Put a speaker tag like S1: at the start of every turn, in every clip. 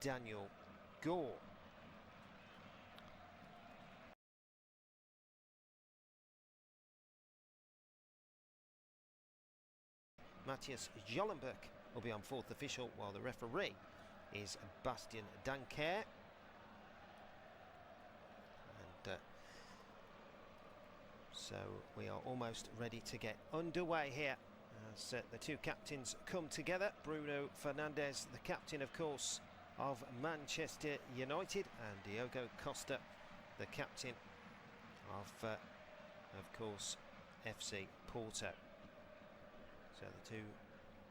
S1: Daniel Gore. Matthias Jollenberg will be on fourth official, while the referee is Bastian Danker. And so we are almost ready to get underway here as the two captains come together. Bruno Fernandes, the captain of course of Manchester United, and Diogo Costa, the captain of course FC Porto. So the two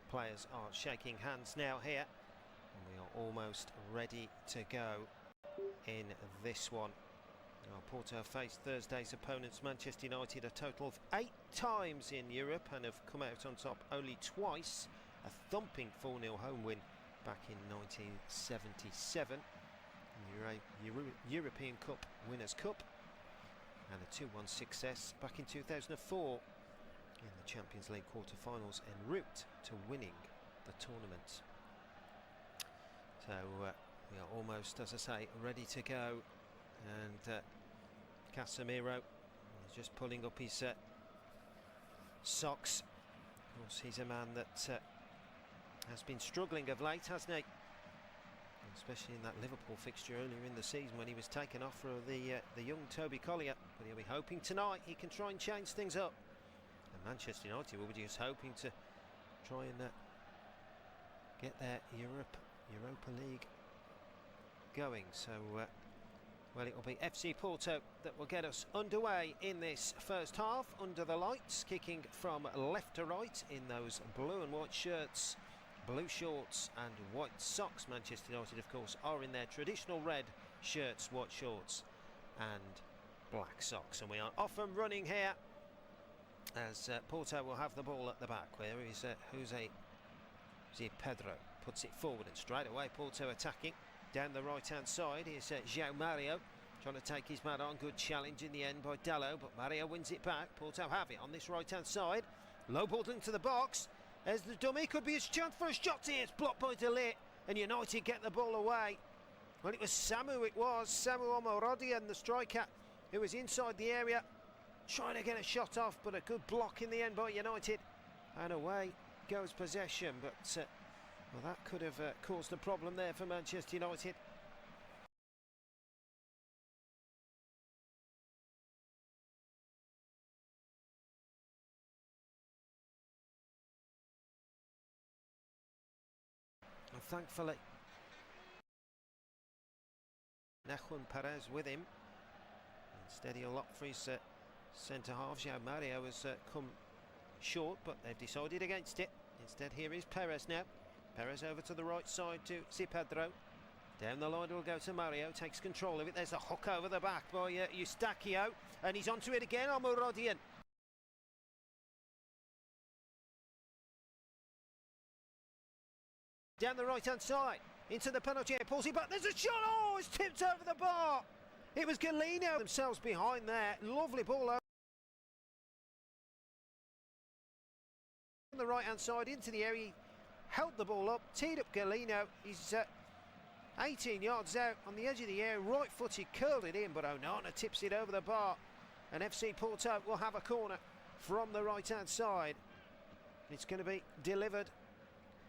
S1: players are shaking hands now here, and we are almost ready to go in this one. Now, Porto have faced Thursday's opponents Manchester United a total of 8 times in Europe and have come out on top only twice. A thumping 4-0 home win back in 1977, European Cup Winners' Cup, and a 2-1 success back in 2004 in the Champions League quarter-finals en route to winning the tournament. So we are almost, as I say, ready to go, and Casemiro is just pulling up his socks. Of course, he's a man that has been struggling of late, hasn't he? Especially in that Liverpool fixture earlier in the season when he was taken off for the young Toby Collier. But he'll be hoping tonight he can try and change things up. And Manchester United will be just hoping to try and get their Europa League going. So, well, it will be FC Porto that will get us underway in this first half under the lights, kicking from left to right in those blue and white shirts, blue shorts and white socks. Manchester United, of course, are in their traditional red shirts, white shorts and black socks. And we are off and running here as Porto will have the ball at the back, where is Jose Pedro puts it forward, and straight away Porto attacking down the right hand side. Here's João Mario trying to take his man on. Good challenge in the end by Dallo, but Mario wins it back. Porto have it on this right hand side, low ball into the box as the dummy, could be his chance for a shot here. It's blocked by De Ligt, and United get the ball away. Well, it was Samu Omorodian, the striker, who was inside the area trying to get a shot off, but a good block in the end by United, and away goes possession. But well, that could have caused a problem there for Manchester United. And thankfully, Nahuel Perez with him. Instead he'll opt for his centre half. João Mario has come short, but they've decided against it. Instead, here is Perez now. Perez over to the right side to Pedro. Down the line it will go to Mario, takes control of it. There's a hook over the back by Eustachio, and he's onto it again, Omorodian. Down the right hand side, into the penalty area, pulls it back, there's a shot, oh, it's tipped over the bar. It was Galeno themselves behind there, lovely ball over on the right hand side into the area. He held the ball up, teed up Galeno, he's 18 yards out on the edge of the area, right foot, he curled it in, but Onana tips it over the bar, and FC Porto will have a corner from the right hand side. It's going to be delivered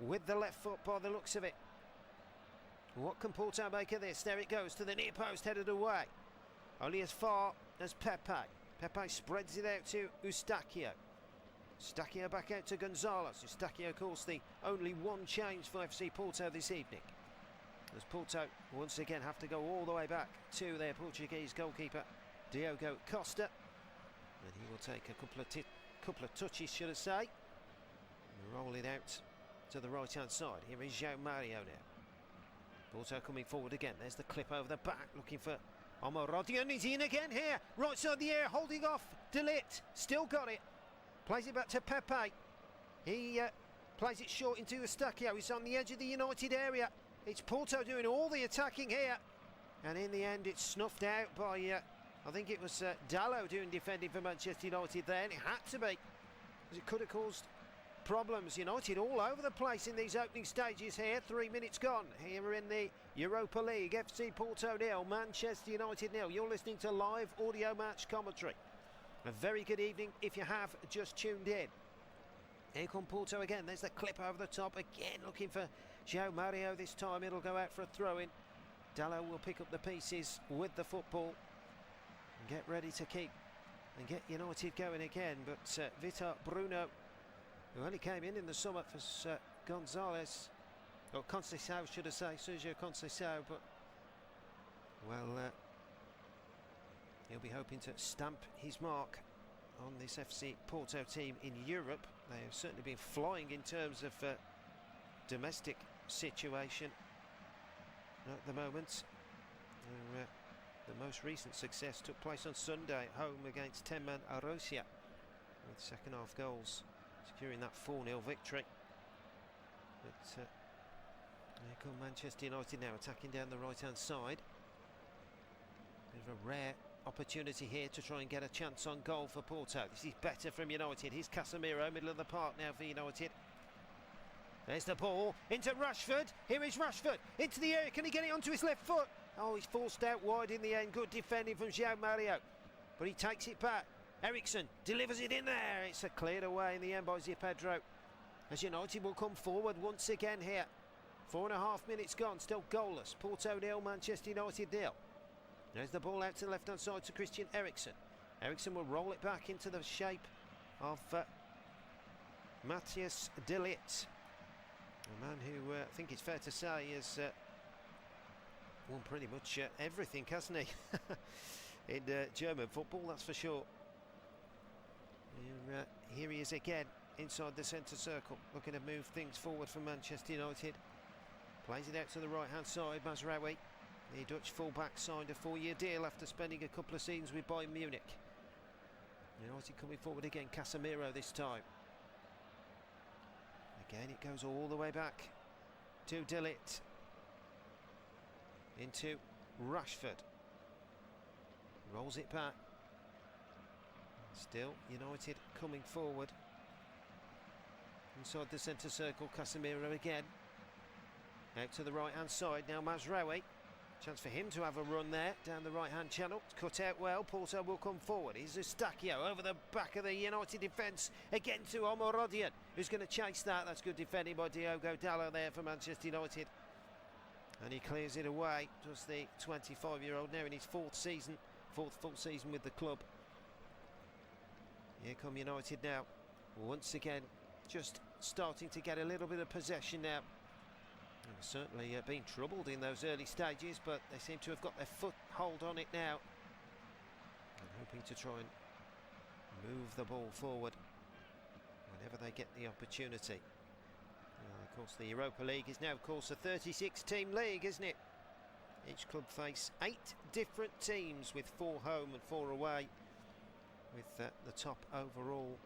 S1: with the left foot by the looks of it. What can Porto make of this? There it goes to the near post, headed away. Only as far as Pepe. Pepe spreads it out to Eustachio. Eustachio back out to Gonzalez. Eustachio, of course, the only one change for FC Porto this evening, as Porto once again have to go all the way back to their Portuguese goalkeeper, Diogo Costa. And he will take a couple of touches, should I say. And roll it out to the right hand side. Here is João Mario now. Porto coming forward again. There's the clip over the back, looking for Omorodian. He's in again here, right side of the air, holding off De Ligt. Still got it. Plays it back to Pepe. He plays it short into Eustachio. He's on the edge of the United area. It's Porto doing all the attacking here, and in the end it's snuffed out by I think it was Dallo doing defending for Manchester United there, and it had to be, because it could have caused problems. United all over the place in these opening stages here. 3 minutes gone. Here we're in the Europa League. FC Porto 0, Manchester United 0. You're listening to live audio match commentary. A very good evening if you have just tuned in. Here come Porto again. There's the clip over the top. Again looking for João Mario. This time it'll go out for a throw-in. Dallo will pick up the pieces with the football and get ready to keep and get United going again. But Vitor Bruno, who only came in the summer for Gonzalez, or Conceição should I say, Sergio Conceição, but well, he'll be hoping to stamp his mark on this FC Porto team in Europe. They have certainly been flying in terms of domestic situation at the moment. The most recent success took place on Sunday at home against 10-man Arossia, with second half goals securing that 4-0 victory. But here come Manchester United now, attacking down the right hand side. Bit of a rare opportunity here to try and get a chance on goal for Porto. This is better from United. Here's Casemiro, middle of the park now for United. There's the ball into Rashford. Here is Rashford into the area. Can he get it onto his left foot? Oh, he's forced out wide in the end. Good defending from João Mario, but he takes it back. Ericsson delivers it in there. It's cleared away in the end by Zé Pedro, as United will come forward once again here. 4.5 minutes gone, still goalless. Porto 0, Manchester United 0. There's the ball out to the left hand side to Christian Eriksen. Eriksen will roll it back into the shape of Matthias de Ligt, a man who I think it's fair to say has won pretty much everything, hasn't he? In German football, that's for sure. Here he is again inside the centre circle, looking to move things forward for Manchester United. Plays it out to the right hand side. Mazraoui, the Dutch fullback, signed a 4-year deal after spending a couple of seasons with Bayern Munich. United coming forward again. Casemiro this time. Again it goes all the way back to de Ligt, into Rashford, rolls it back. Still United coming forward inside the centre circle. Casemiro again out to the right hand side now. Mazraoui, chance for him to have a run there down the right hand channel. It's cut out well. Porto will come forward. Here's Eustáquio over the back of the United defence again to Omorodion, who's going to chase that. That's good defending by Diogo Dallo there for Manchester United, and he clears it away. Just the 25-year-old now in his fourth full season with the club. Here come United now, once again just starting to get a little bit of possession now. And certainly been troubled in those early stages, but they seem to have got their foothold on it now, and hoping to try and move the ball forward whenever they get the opportunity. Of course, the Europa League is now, of course, a 36-team league, isn't it? Each club face 8 different teams, with 4 home and 4 away, with the top overall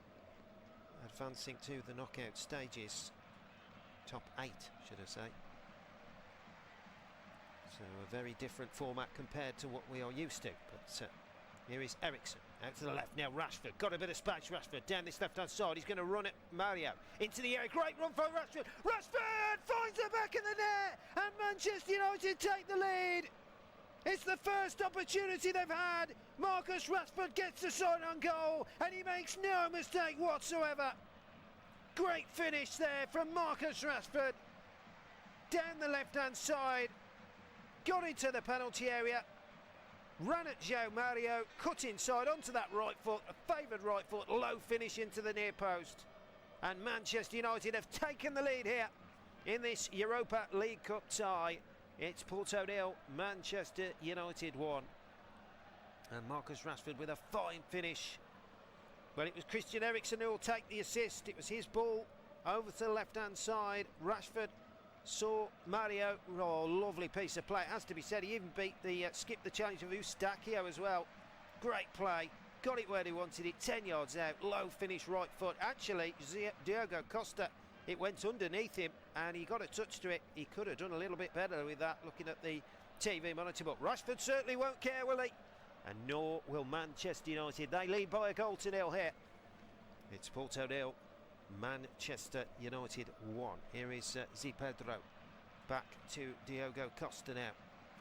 S1: advancing to the knockout stages. Top 8, should I say. So a very different format compared to what we are used to. But here is Eriksen out to the left now. Rashford got a bit of space. Rashford down this left hand side. He's going to run it. Mario into the area. Great run for Rashford. Rashford finds the back of the net, and Manchester United take the lead. It's the first opportunity they've had. Marcus Rashford gets the sign on goal, and he makes no mistake whatsoever. Great finish there from Marcus Rashford. Down the left hand side, got into the penalty area, ran at João Mario, cut inside onto that right foot, a favoured right foot, low finish into the near post. And Manchester United have taken the lead here in this Europa League Cup tie. It's Porto 0, Manchester United 1. And Marcus Rashford with a fine finish. Well, it was Christian Eriksen who will take the assist. It was his ball over to the left-hand side. Rashford saw Mario. Oh, lovely piece of play. It has to be said, he even beat the skipped the challenge of Eustáquio as well. Great play. Got it where he wanted it. 10 yards out. Low finish, right foot. Actually, Diogo Costa, it went underneath him and he got a touch to it. He could have done a little bit better with that, looking at the TV monitor. But Rashford certainly won't care, will he? And nor will Manchester United. They lead by a goal to 0 here. It's Porto 0, Manchester United 1. Here is Zipedro. Back to Diogo Costa now.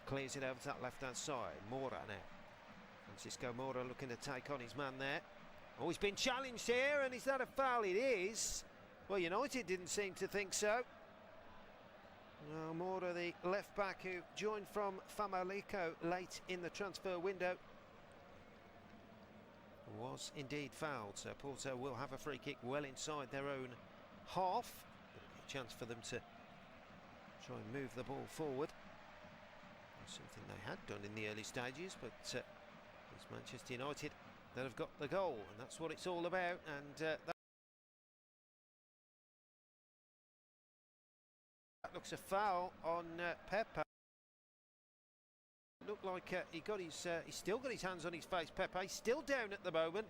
S1: Clears it over to that left-hand side. Mora now. Francisco Mora looking to take on his man there. Oh, he's been challenged here, and is that a foul? It is. Well, United didn't seem to think so. Well, Mora, the left-back who joined from Famalicão late in the transfer window, was indeed fouled. So Porto will have a free kick well inside their own half. A chance for them to try and move the ball forward. Something they had done in the early stages, but it's Manchester United that have got the goal, and that's what it's all about. And that looks a foul on Pepe. Looked like he's still got his hands on his face. Pepe still down at the moment.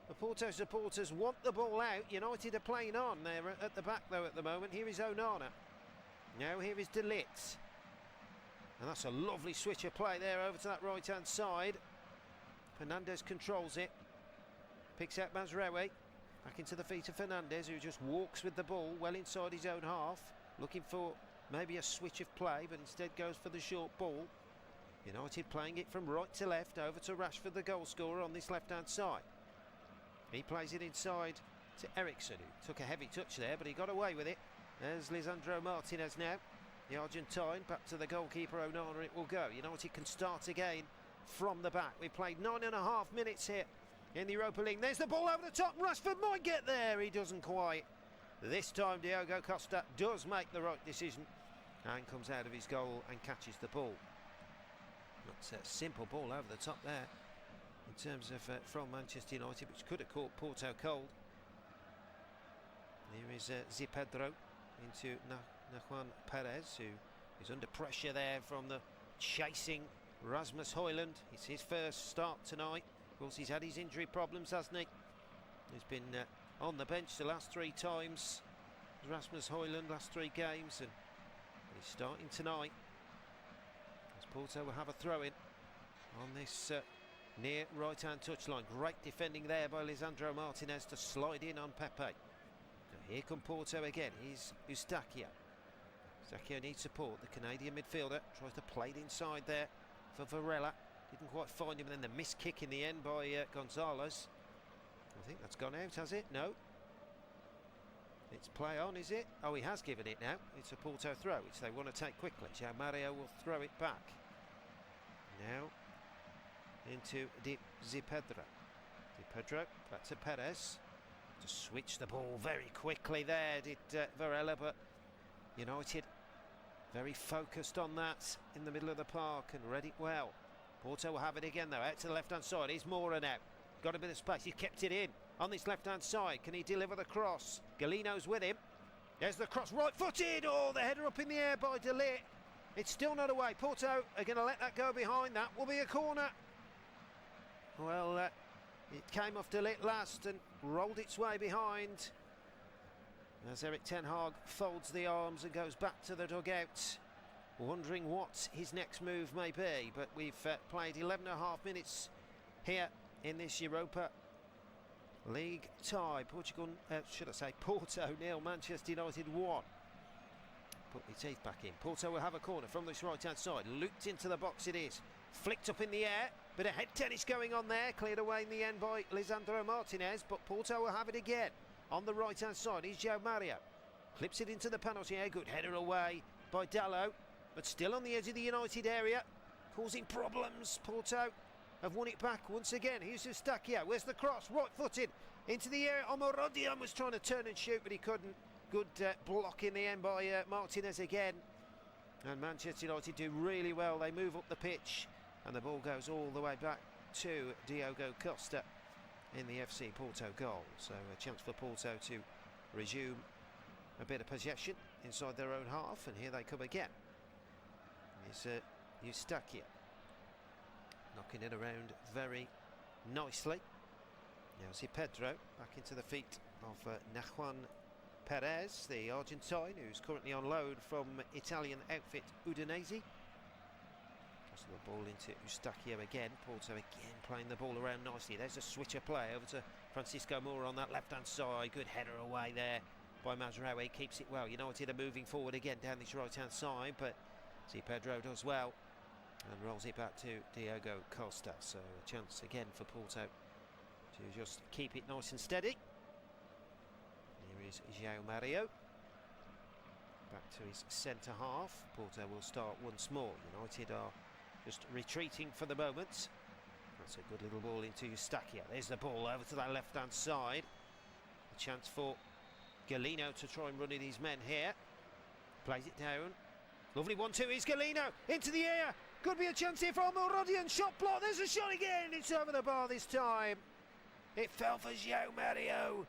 S1: The Porto supporters want the ball out. United are playing on. They're at the back though at the moment. Here is Onana. Now here is De Ligt. And that's a lovely switch of play there over to that right hand side. Fernandes controls it. Picks out Mazraoui. Back into the feet of Fernandes, who just walks with the ball well inside his own half. Looking for maybe a switch of play, but instead goes for the short ball. United playing it from right to left over to Rashford, the goal scorer, on this left hand side. He plays it inside to Eriksen, who took a heavy touch there, but he got away with it. There's Lisandro Martinez now, the Argentine. Back to the goalkeeper Onana it will go. United can start again from the back. We've played 9.5 minutes here in the Europa League. There's the ball over the top. Rashford might get there. He doesn't quite. This time Diogo Costa does make the right decision and comes out of his goal and catches the ball. That's a simple ball over the top there in terms of from Manchester United, which could have caught Porto cold. Here is Zipedro into Nahuan Perez, who is under pressure there from the chasing Rasmus Højlund. It's his first start tonight. Of course, he's had his injury problems, hasn't he? He's been on the bench the last 3 times. Rasmus Højlund, last 3 games, and he's starting tonight. Porto will have a throw-in on this near right-hand touchline. Great defending there by Lisandro Martinez to slide in on Pepe. Now here come Porto again. Here's Eustachio. Eustachio needs support. The Canadian midfielder tries to play it inside there for Varela. Didn't quite find him, and then the missed kick in the end by Gonzalez. I think that's gone out, has it? No. It's play on, is it? Oh, he has given it now. It's a Porto throw, which they want to take quickly. João Mario will throw it back. Now into Zipedro. Zipedro back to Perez. To switch the ball very quickly there, did Varela, but United very focused on that in the middle of the park and read it well. Porto will have it again though, out to the left-hand side. Here's Mora now. Got a bit of space, he kept it in. On this left-hand side, can he deliver the cross? Galino's with him. There's the cross, right-footed. Oh, the header up in the air by De Ligt. It's still not away. Porto are going to let that go behind. That will be a corner. Well, it came off De Ligt last and rolled its way behind. As Erik ten Hag folds the arms and goes back to the dugout, wondering what his next move may be. But we've played 11.5 minutes here in this Europa League tie. Porto 0, Manchester United 1. Put your teeth back in. Porto will have a corner from this right hand side. Looped into the box it is. Flicked up in the air. Bit of head tennis going on there. Cleared away in the end by Lisandro Martinez. But Porto will have it again. On the right hand side is João Mario. Clips it into the penalty area. Good header away by Dalot. But still on the edge of the United area. Causing problems. Porto have won it back once again. Here's Eustachio. Where's the cross? Right footed into the air. Omorodion was trying to turn and shoot, but he couldn't. Good block in the end by Martinez again. And Manchester United do really well. They move up the pitch and the ball goes all the way back to Diogo Costa in the FC Porto goal. So a chance for Porto to resume a bit of possession inside their own half, and here they come again. It's Eustachio knocking it around very nicely. Now Zipedro back into the feet of Nahuan Perez, the Argentine, who's currently on loan from Italian outfit Udinese. Tossing the ball into Eustachio again. Porto again playing the ball around nicely. There's a switch of play over to Francisco Moura on that left-hand side. Good header away there by Mazraoui. Keeps it well. United are moving forward again down this right-hand side, but see Pedro does well and rolls it back to Diogo Costa. So a chance again for Porto to just keep it nice and steady. Here is João Mario. Back to his centre half. Porto will start once more. United are just retreating for the moment. That's a good little ball into Eustachio. There's the ball over to that left-hand side. A chance for Galeno to try and run in his men here. Plays it down. Lovely 1-2. Here's Galeno into the air. Could be a chance here for Almorodian. Shot block. There's a shot again. It's over the bar this time. It fell for João Mario.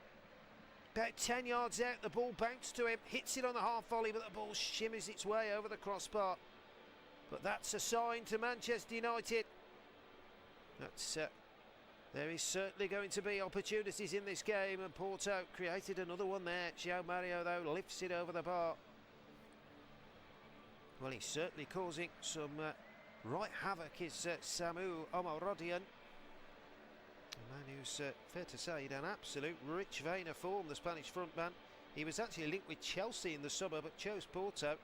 S1: About 10 yards out, the ball bounced to him, hits it on the half volley, but the ball shimmers its way over the crossbar. But that's a sign to Manchester United. There is certainly going to be opportunities in this game, and Porto created another one there. João Mario, though, lifts it over the bar. Well, he's certainly causing some right havoc, is Samu Almorodian. A man who's, fair to say, in an absolute rich vein of form, the Spanish frontman. He was actually linked with Chelsea in the summer, but chose Porto.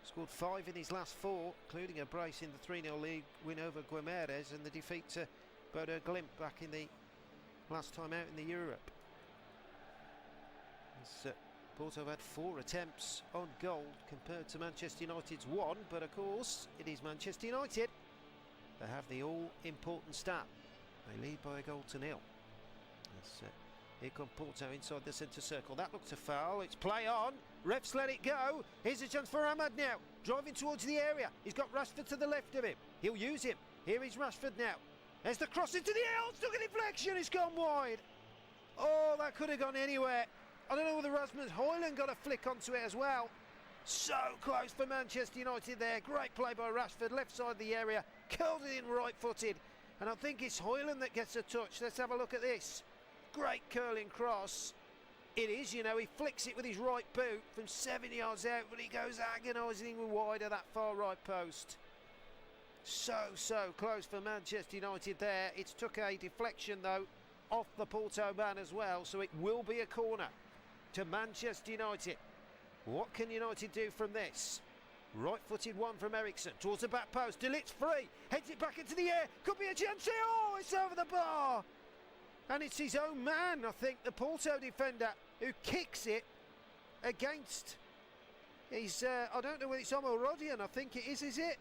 S1: Scored 5 in his last 4, including a brace in the 3-0 league win over Guimarães and the defeat to Bodo Glimt back in the last time out in the Europe. Porto had 4 attempts on goal compared to Manchester United's 1, but of course it is Manchester United. They have the all-important stat. They lead by a goal to 0. Here comes Porto inside the centre circle. That looked a foul. It's play on. Refs let it go. Here's a chance for Ahmad now. Driving towards the area. He's got Rashford to the left of him. He'll use him. Here is Rashford now. There's the cross into the air. Stuck a deflection. It's gone wide. Oh, that could have gone anywhere. I don't know whether Rasmus Højlund got a flick onto it as well. So close for Manchester United there. Great play by Rashford. Left side of the area. Curled it in right-footed. And I think it's Højlund that gets a touch. Let's have a look at this. Great curling cross. It is, you know, he flicks it with his right boot from 7 yards out, but he goes agonisingly wide of that far right post. So close for Manchester United there. It's took a deflection, though, off the Porto man as well, so it will be a corner to Manchester United. What can United do from this? Right-footed one from Eriksson towards the back post. De Ligt's free, heads it back into the air. Could be a chance here. Oh, it's over the bar. And it's his own man, I think, the Porto defender, who kicks it against. I don't know whether it's Almorodian. I think it is it?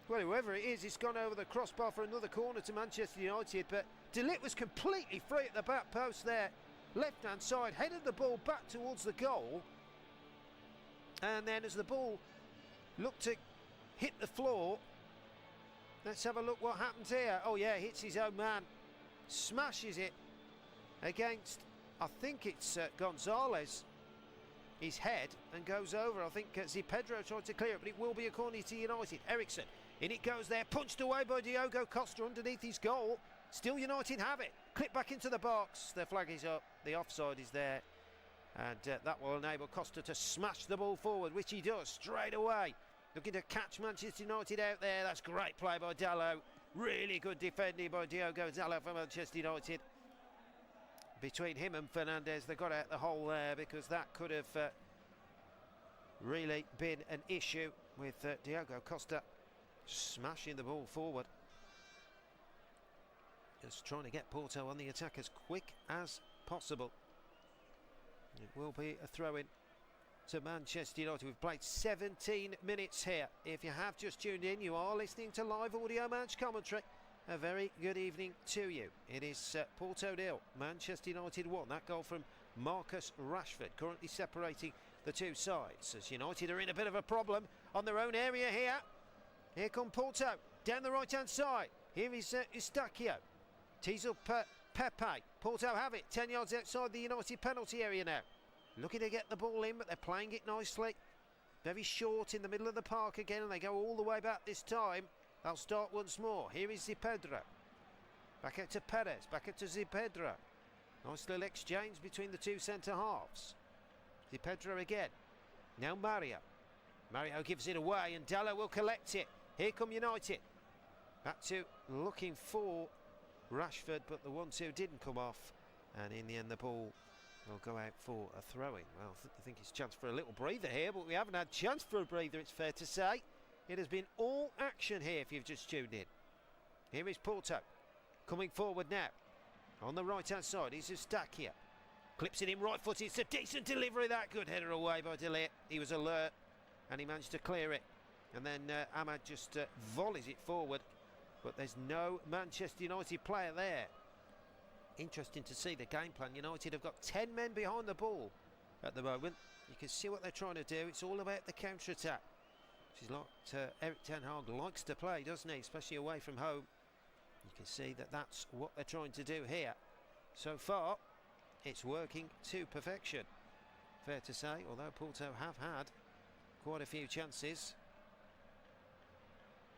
S1: Well, whoever it is, it's gone over the crossbar for another corner to Manchester United. But De Ligt was completely free at the back post there. Left-hand side, headed the ball back towards the goal. And then as the ball looked to hit the floor, let's have a look what happens here. Oh yeah, hits his own man, smashes it against, I think it's Gonzalez, his head, and goes over. I think Pedro tried to clear it, but it will be a corner to United. Eriksson, in it goes there, punched away by Diogo Costa underneath his goal. Still United have it, clip back into the box. Their flag is up, the offside is there. And that will enable Costa to smash the ball forward, which he does straight away. Looking to catch Manchester United out there. That's great play by Dalot. Really good defending by Diogo Dalot for Manchester United. Between him and Fernandes, they got out the hole there, because that could have really been an issue with Diogo Costa smashing the ball forward. Just trying to get Porto on the attack as quick as possible. It will be a throw-in to Manchester United. We've played 17 minutes here. If you have just tuned in, you are listening to live audio match commentary. A very good evening to you. It is Porto 0, Manchester United 1. That goal from Marcus Rashford, currently separating the two sides, as United are in a bit of a problem on their own area here. Here come Porto, down the right-hand side. Here is Eustachio. Tees up Pepe. Porto have it 10 yards outside the United penalty area now. Looking to get the ball in, but they're playing it nicely. Very short in the middle of the park again, and they go all the way back this time. They'll start once more. Here is Zipedra. Back out to Perez. Back out to Zipedra. Nice little exchange between the two centre halves. Zipedra again. Now Mario. Mario gives it away, and Dalot will collect it. Here come United. Back to looking for Rashford, but the 1-2 didn't come off. and in the end the ball will go out for a throw-in. Well, I think it's a chance for a little breather here, but we haven't had a chance for a breather, it's fair to say. It has been all action here if you've just tuned in. Here is Porto coming forward now. On the right-hand side is Eustaquio. Clips it in right-footed. It's a decent delivery, that. Good header away by De Ligt. He was alert and he managed to clear it. And then Ahmad just volleys it forward. But there's no Manchester United player there. Interesting to see the game plan. United have got 10 men behind the ball at the moment. You can see what they're trying to do. It's all about the counter-attack. Which is what Erik ten Hag likes to play, doesn't he? Especially away from home. You can see that that's what they're trying to do here. So far, it's working to perfection. Fair to say, although Porto have had quite a few chances.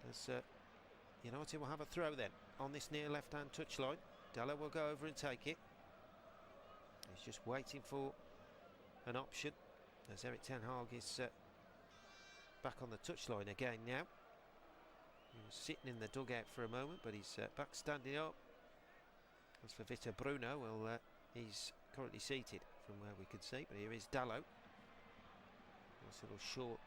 S1: As United will have a throw then on this near left-hand touchline. Dalot will go over and take it. He's just waiting for an option as Erik ten Hag is back on the touchline again now. He was sitting in the dugout for a moment, but he's back standing up. As for Vitor Bruno, well, he's currently seated from where we can see, but here is Dalot. Nice little short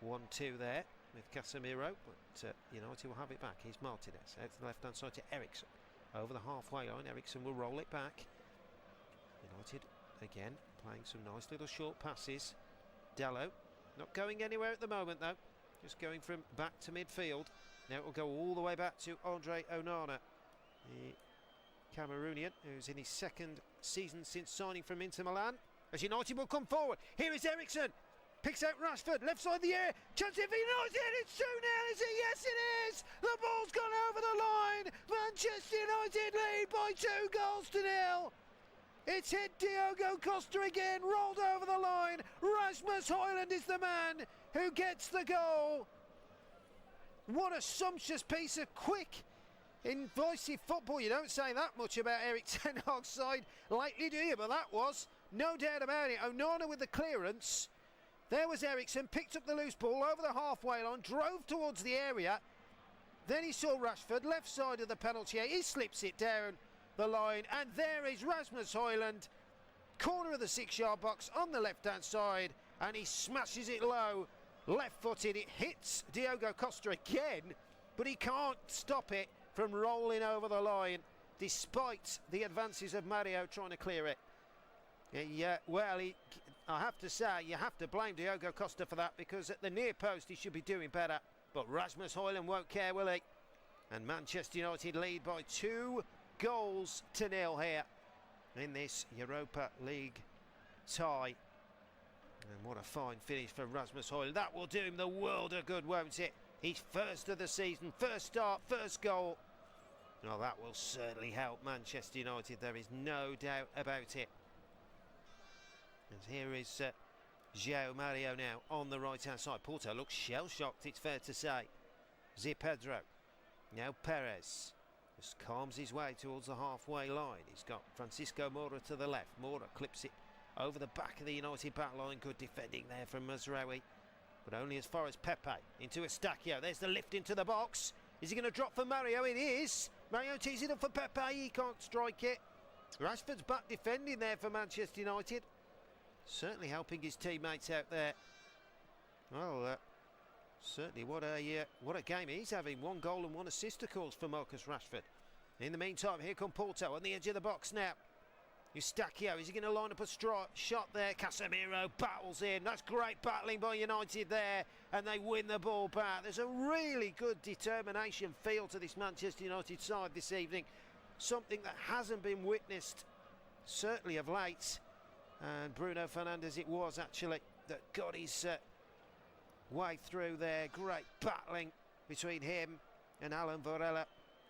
S1: 1-2 there with Casemiro, but United will have it back. Here's Martinez out to the left-hand side to Eriksson. Over the halfway line, Eriksson will roll it back. United, again, playing some nice little short passes. Dalot, not going anywhere at the moment though, just going from back to midfield. Now it will go all the way back to Andre Onana, the Cameroonian, who's in his second season since signing from Inter Milan. As United will come forward, here is Eriksson, picks out Rashford, left side of the air, chance it for United, it's 2-0, is it? Yes it is! The ball's gone over the line, Manchester United lead by 2-0. It's hit Diogo Costa again, rolled over the line. Rasmus Højlund is the man who gets the goal. What a sumptuous piece of quick, incisive football. You don't say that much about Erik ten Hag's side lately, do you? But that was, no doubt about it. Onana with the clearance. There was Eriksson, picked up the loose ball over the halfway line, drove towards the area. Then he saw Rashford, left side of the penalty area. He slips it down the line, and there is Rasmus Højlund, corner of the 6-yard box on the left-hand side, and he smashes it low, left-footed. It hits Diogo Costa again, but he can't stop it from rolling over the line, despite the advances of Mario trying to clear it. I have to say, you have to blame Diogo Costa for that, because at the near post he should be doing better, but Rasmus Højlund won't care, will he? And Manchester United lead by 2-0 here in this Europa League tie. And what a fine finish for Rasmus Højlund. That will do him the world of good, won't it? He's first of the season, first start, first goal. Well, that will certainly help Manchester United, there is no doubt about it. And here is João Mario now on the right-hand side. Porto looks shell-shocked, it's fair to say. Zé Pedro. Now Perez. Just calms his way towards the halfway line. He's got Francisco Moura to the left. Moura clips it over the back of the United back line. Good defending there from Mazraoui, but only as far as Pepe. Into Eustaquio. There's the lift into the box. Is he going to drop for Mario? It is. Mario tees it up for Pepe. He can't strike it. Rashford's back defending there for Manchester United. Certainly helping his teammates out there. Well, certainly what a game he's having. 1 goal and 1 assist, of course, for Marcus Rashford. In the meantime, here come Porto on the edge of the box now. Eustaquio, is he going to line up a shot there? Casemiro battles in. That's great battling by United there, and they win the ball back. There's a really good determination feel to this Manchester United side this evening. Something that hasn't been witnessed, certainly of late. And Bruno Fernandes it was actually that got his way through there. Great battling between him and Alan Varela,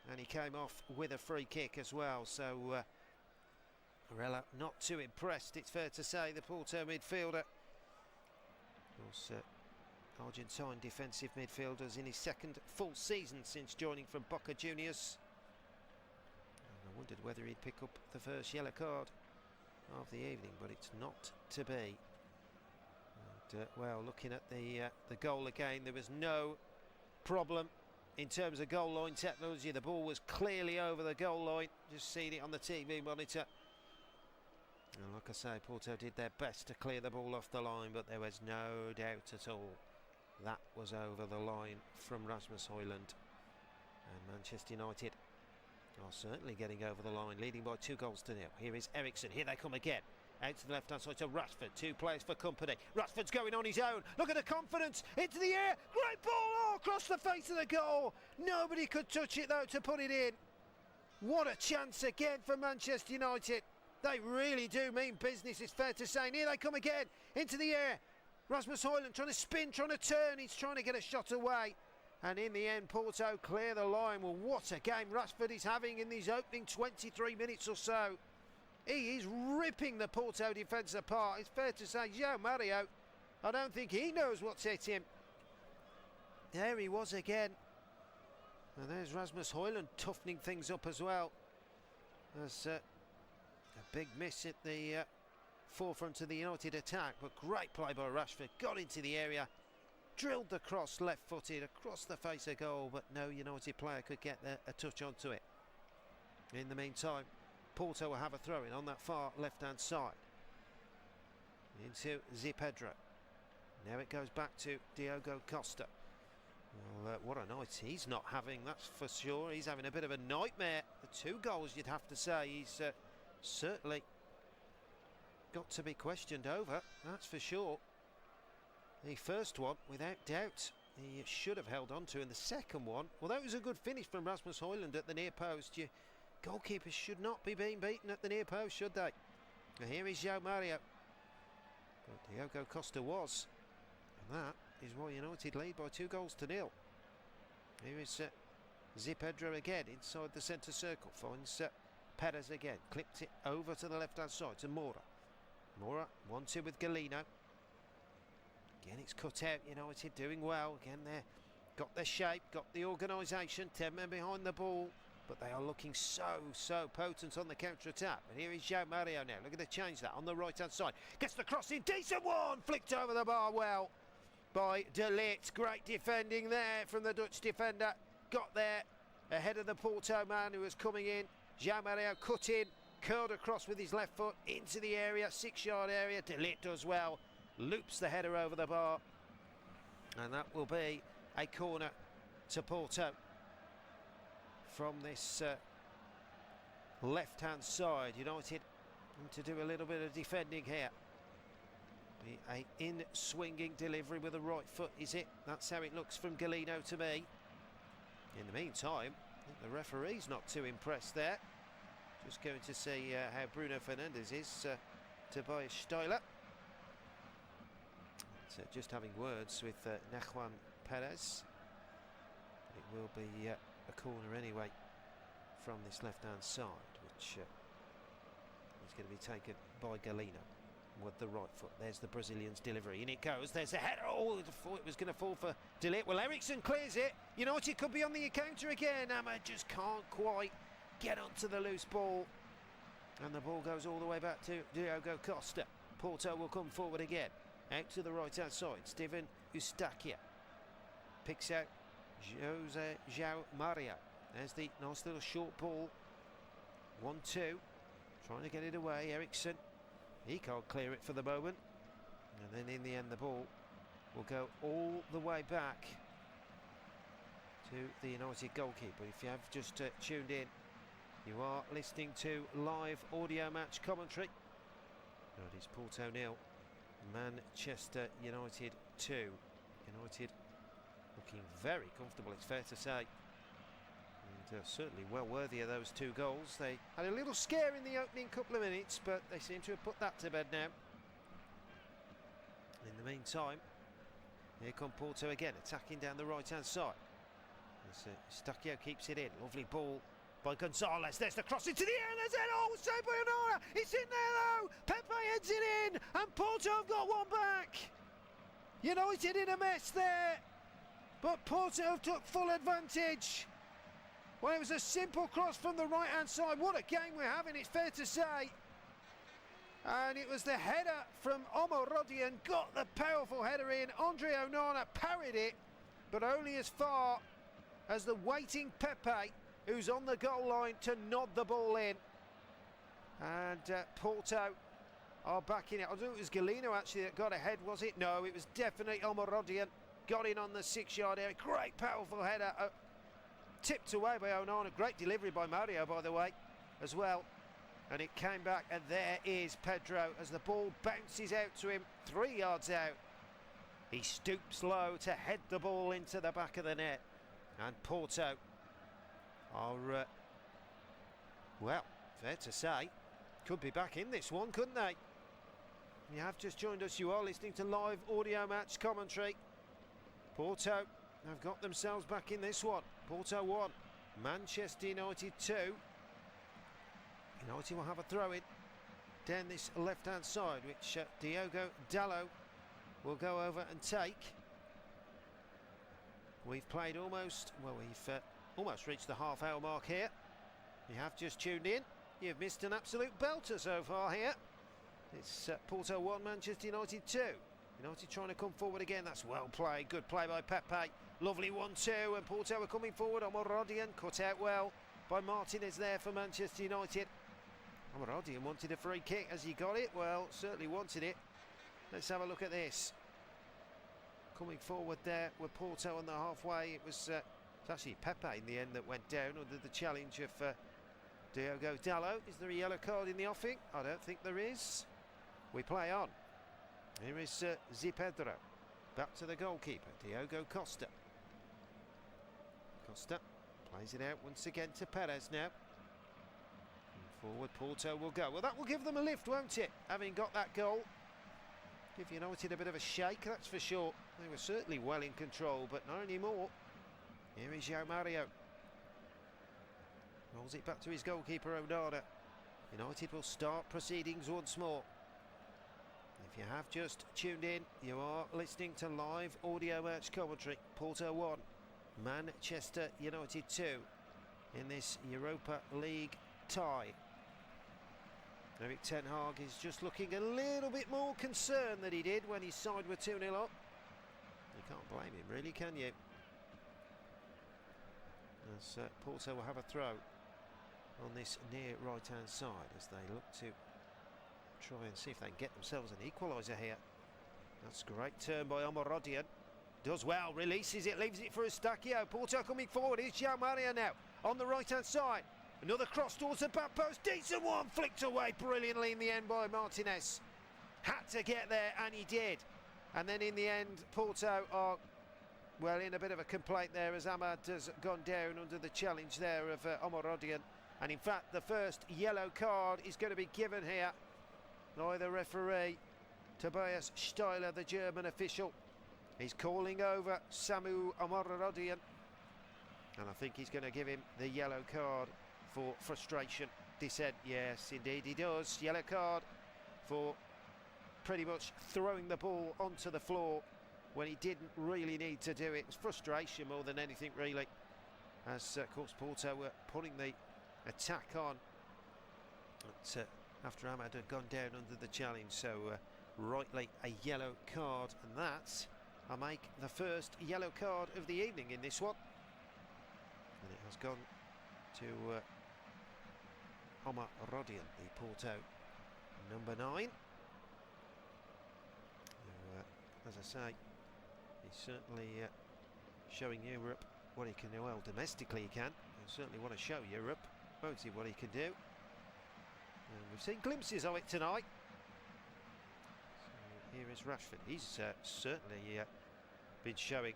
S1: and he came off with a free kick as well. So Varela not too impressed, it's fair to say, the Porto midfielder. Of course, Argentine defensive midfielders in his second full season since joining from Boca Juniors. And I wondered whether he'd pick up the first yellow card of the evening, but it's not to be. And, well, looking at the goal again, there was no problem in terms of goal line technology. The ball was clearly over the goal line. Just seeing it on the TV monitor. And like I say, Porto did their best to clear the ball off the line, but there was no doubt at all that was over the line from Rasmus Højlund. And Manchester United are certainly getting over the line, leading by 2-0. Here is Eriksson, here they come again. Out to the left-hand side to Rashford, 2 players for company. Rashford's going on his own, look at the confidence, into the air, great ball, across the face of the goal. Nobody could touch it though to put it in. What a chance again for Manchester United. They really do mean business, it's fair to say. And here they come again, into the air. Rasmus Højlund trying to spin, trying to turn, he's trying to get a shot away. And in the end, Porto clear the line. Well, what a game Rashford is having in these opening 23 minutes or so. He is ripping the Porto defence apart. It's fair to say, João Mario, I don't think he knows what's hit him. There he was again. And there's Rasmus Højlund toughening things up as well. There's a big miss at the forefront of the United attack, but great play by Rashford. Got into the area, drilled the cross left-footed across the face of goal, but no United player could get a touch onto it. In the meantime, Porto will have a throw-in on that far left-hand side. Into Zipedro. Now it goes back to Diogo Costa. Well, what a night he's not having, that's for sure. He's having a bit of a nightmare. The 2 goals, you'd have to say. He's certainly got to be questioned over, that's for sure. The first one, without doubt, he should have held on to. And the second one, well, that was a good finish from Rasmus Højlund at the near post. Goalkeepers should not be being beaten at the near post, should they? And here is João Mario. But Diogo Costa was. And that is why United lead by 2-0. Here is Zipedro again inside the centre circle. Finds Perez again. Clipped it over to the left-hand side to Mora. Mora 1-2 with Galeno. Again, it's cut out. United doing well. Again, they got their shape, got the organisation. 10 men behind the ball. But they are looking so potent on the counter-attack. And here is João Mario now. Look at the change that on the right-hand side. Gets the cross in. Decent one. Flicked over the bar well by De Ligt. Great defending there from the Dutch defender. Got there ahead of the Porto man who was coming in. João Mario cut in. Curled across with his left foot into the area. 6-yard area. De Ligt does well. Loops the header over the bar. And that will be a corner to Porto. From this left-hand side, United need to do a little bit of defending here. Be a in-swinging delivery with the right foot, is it? That's how it looks from Galeno to me. In the meantime, I think the referee's not too impressed there. Just going to see how Bruno Fernandes is. Tobias Steiler. So just having words with Nahuan Perez. It will be a corner anyway from this left-hand side, which is going to be taken by Galeno with the right foot. There's the Brazilian's delivery. In it goes. There's a header. Oh, I thought it was going to fall for De Ligt. Well, Eriksson clears it. United could be on the counter again. Amma just can't quite get onto the loose ball. And the ball goes all the way back to Diogo Costa. Porto will come forward again. Out to the right-hand side. Steven Eustaquia picks out João Mario. There's the nice little short ball. 1-2. Trying to get it away. Eriksson. He can't clear it for the moment. And then in the end the ball will go all the way back to the United goalkeeper. If you have just tuned in, you are listening to live audio match commentary. That is Porto 0, Manchester United 2. United looking very comfortable, it's fair to say. And certainly well worthy of those 2 goals. They had a little scare in the opening couple of minutes, but they seem to have put that to bed now. In the meantime, here come Porto again, attacking down the right-hand side. Stacchio keeps it in. Lovely ball by Gonzalez. There's the cross into the air. There's it. Oh, saved by Honora. It's in there though. Pepe heads it in, and Porto have got one back. United in a mess there, but Porto took full advantage. Well, it was a simple cross from the right-hand side. What a game we're having, it's fair to say. And it was the header from Omar Rodion, got the powerful header in. Andre Onana parried it, but only as far as the waiting Pepe, who's on the goal line to nod the ball in. And Porto are back in it. I think it was Galeno actually that got ahead, was it? No, it was definitely Omarodian. Got in on the 6-yard area. Great powerful header. Tipped away by Onana. Great delivery by Mario, by the way, as well. And it came back, and there is Pedro as the ball bounces out to him 3 yards out. He stoops low to head the ball into the back of the net. And Porto are, well, fair to say, could be back in this one, couldn't they? You have just joined us. You are listening to live audio match commentary. Porto have got themselves back in this one. Porto 1, Manchester United 2. United will have a throw-in down this left-hand side, which Diogo Dalot will go over and take. We've played almost, well, we've almost reached the half-hour mark here. You have just tuned in. You've missed an absolute belter so far here. It's Porto 1, Manchester United 2. United trying to come forward again. That's well played. Good play by Pepe. Lovely 1-2, and Porto are coming forward. Omarodian cut out well by Martinez there for Manchester United. Omarodian wanted a free kick. Has he got it? Well, certainly wanted it. Let's have a look at this. Coming forward there with Porto on the halfway. It was actually Pepe in the end that went down under the challenge of Diogo Dalot. Is there a yellow card in the offing? I don't think there is. We play on. Here is Zipedro. Back to the goalkeeper, Diogo Costa. Costa plays it out once again to Perez now. And forward Porto will go. Well, that will give them a lift, won't it? Having got that goal. Give United a bit of a shake, that's for sure. They were certainly well in control, but not anymore. Here is João Mario. Rolls it back to his goalkeeper, Onana. United will start proceedings once more. If you have just tuned in, you are listening to live audio match commentary. Porto 1, Manchester United 2 in this Europa League tie. Erik ten Hag is just looking a little bit more concerned than he did when his side were 2-0 up. You can't blame him, really, can you? As Porto will have a throw on this near right-hand side as they look to try and see if they can get themselves an equaliser here. That's a great turn by Omarodian. Does well, releases it, leaves it for Eustachio. Porto coming forward. Here's João Mario now on the right-hand side. Another cross towards the back post. Decent one, flicked away brilliantly in the end by Martinez. Had to get there, and he did. And then in the end, Porto are, well, in a bit of a complaint there as Ahmad has gone down under the challenge there of Omarodian. And in fact, the first yellow card is going to be given here by the referee, Tobias Steiler, the German official. He's calling over Samu Omarodian, and I think he's going to give him the yellow card for frustration. Dissent, yes, indeed he does. Yellow card for pretty much throwing the ball onto the floor when he didn't really need to do it. It was frustration more than anything, really, as of course Porto were putting the attack on after Ahmad had gone down under the challenge. So rightly a yellow card, and that will make the first yellow card of the evening in this one, and it has gone to Omarodian, the Porto number 9. As I say, he's certainly showing Europe what he can do. Well, domestically he can. He'll certainly want to show Europe, won't he, what he can do. And we've seen glimpses of it tonight. So here is Rashford. He's certainly been showing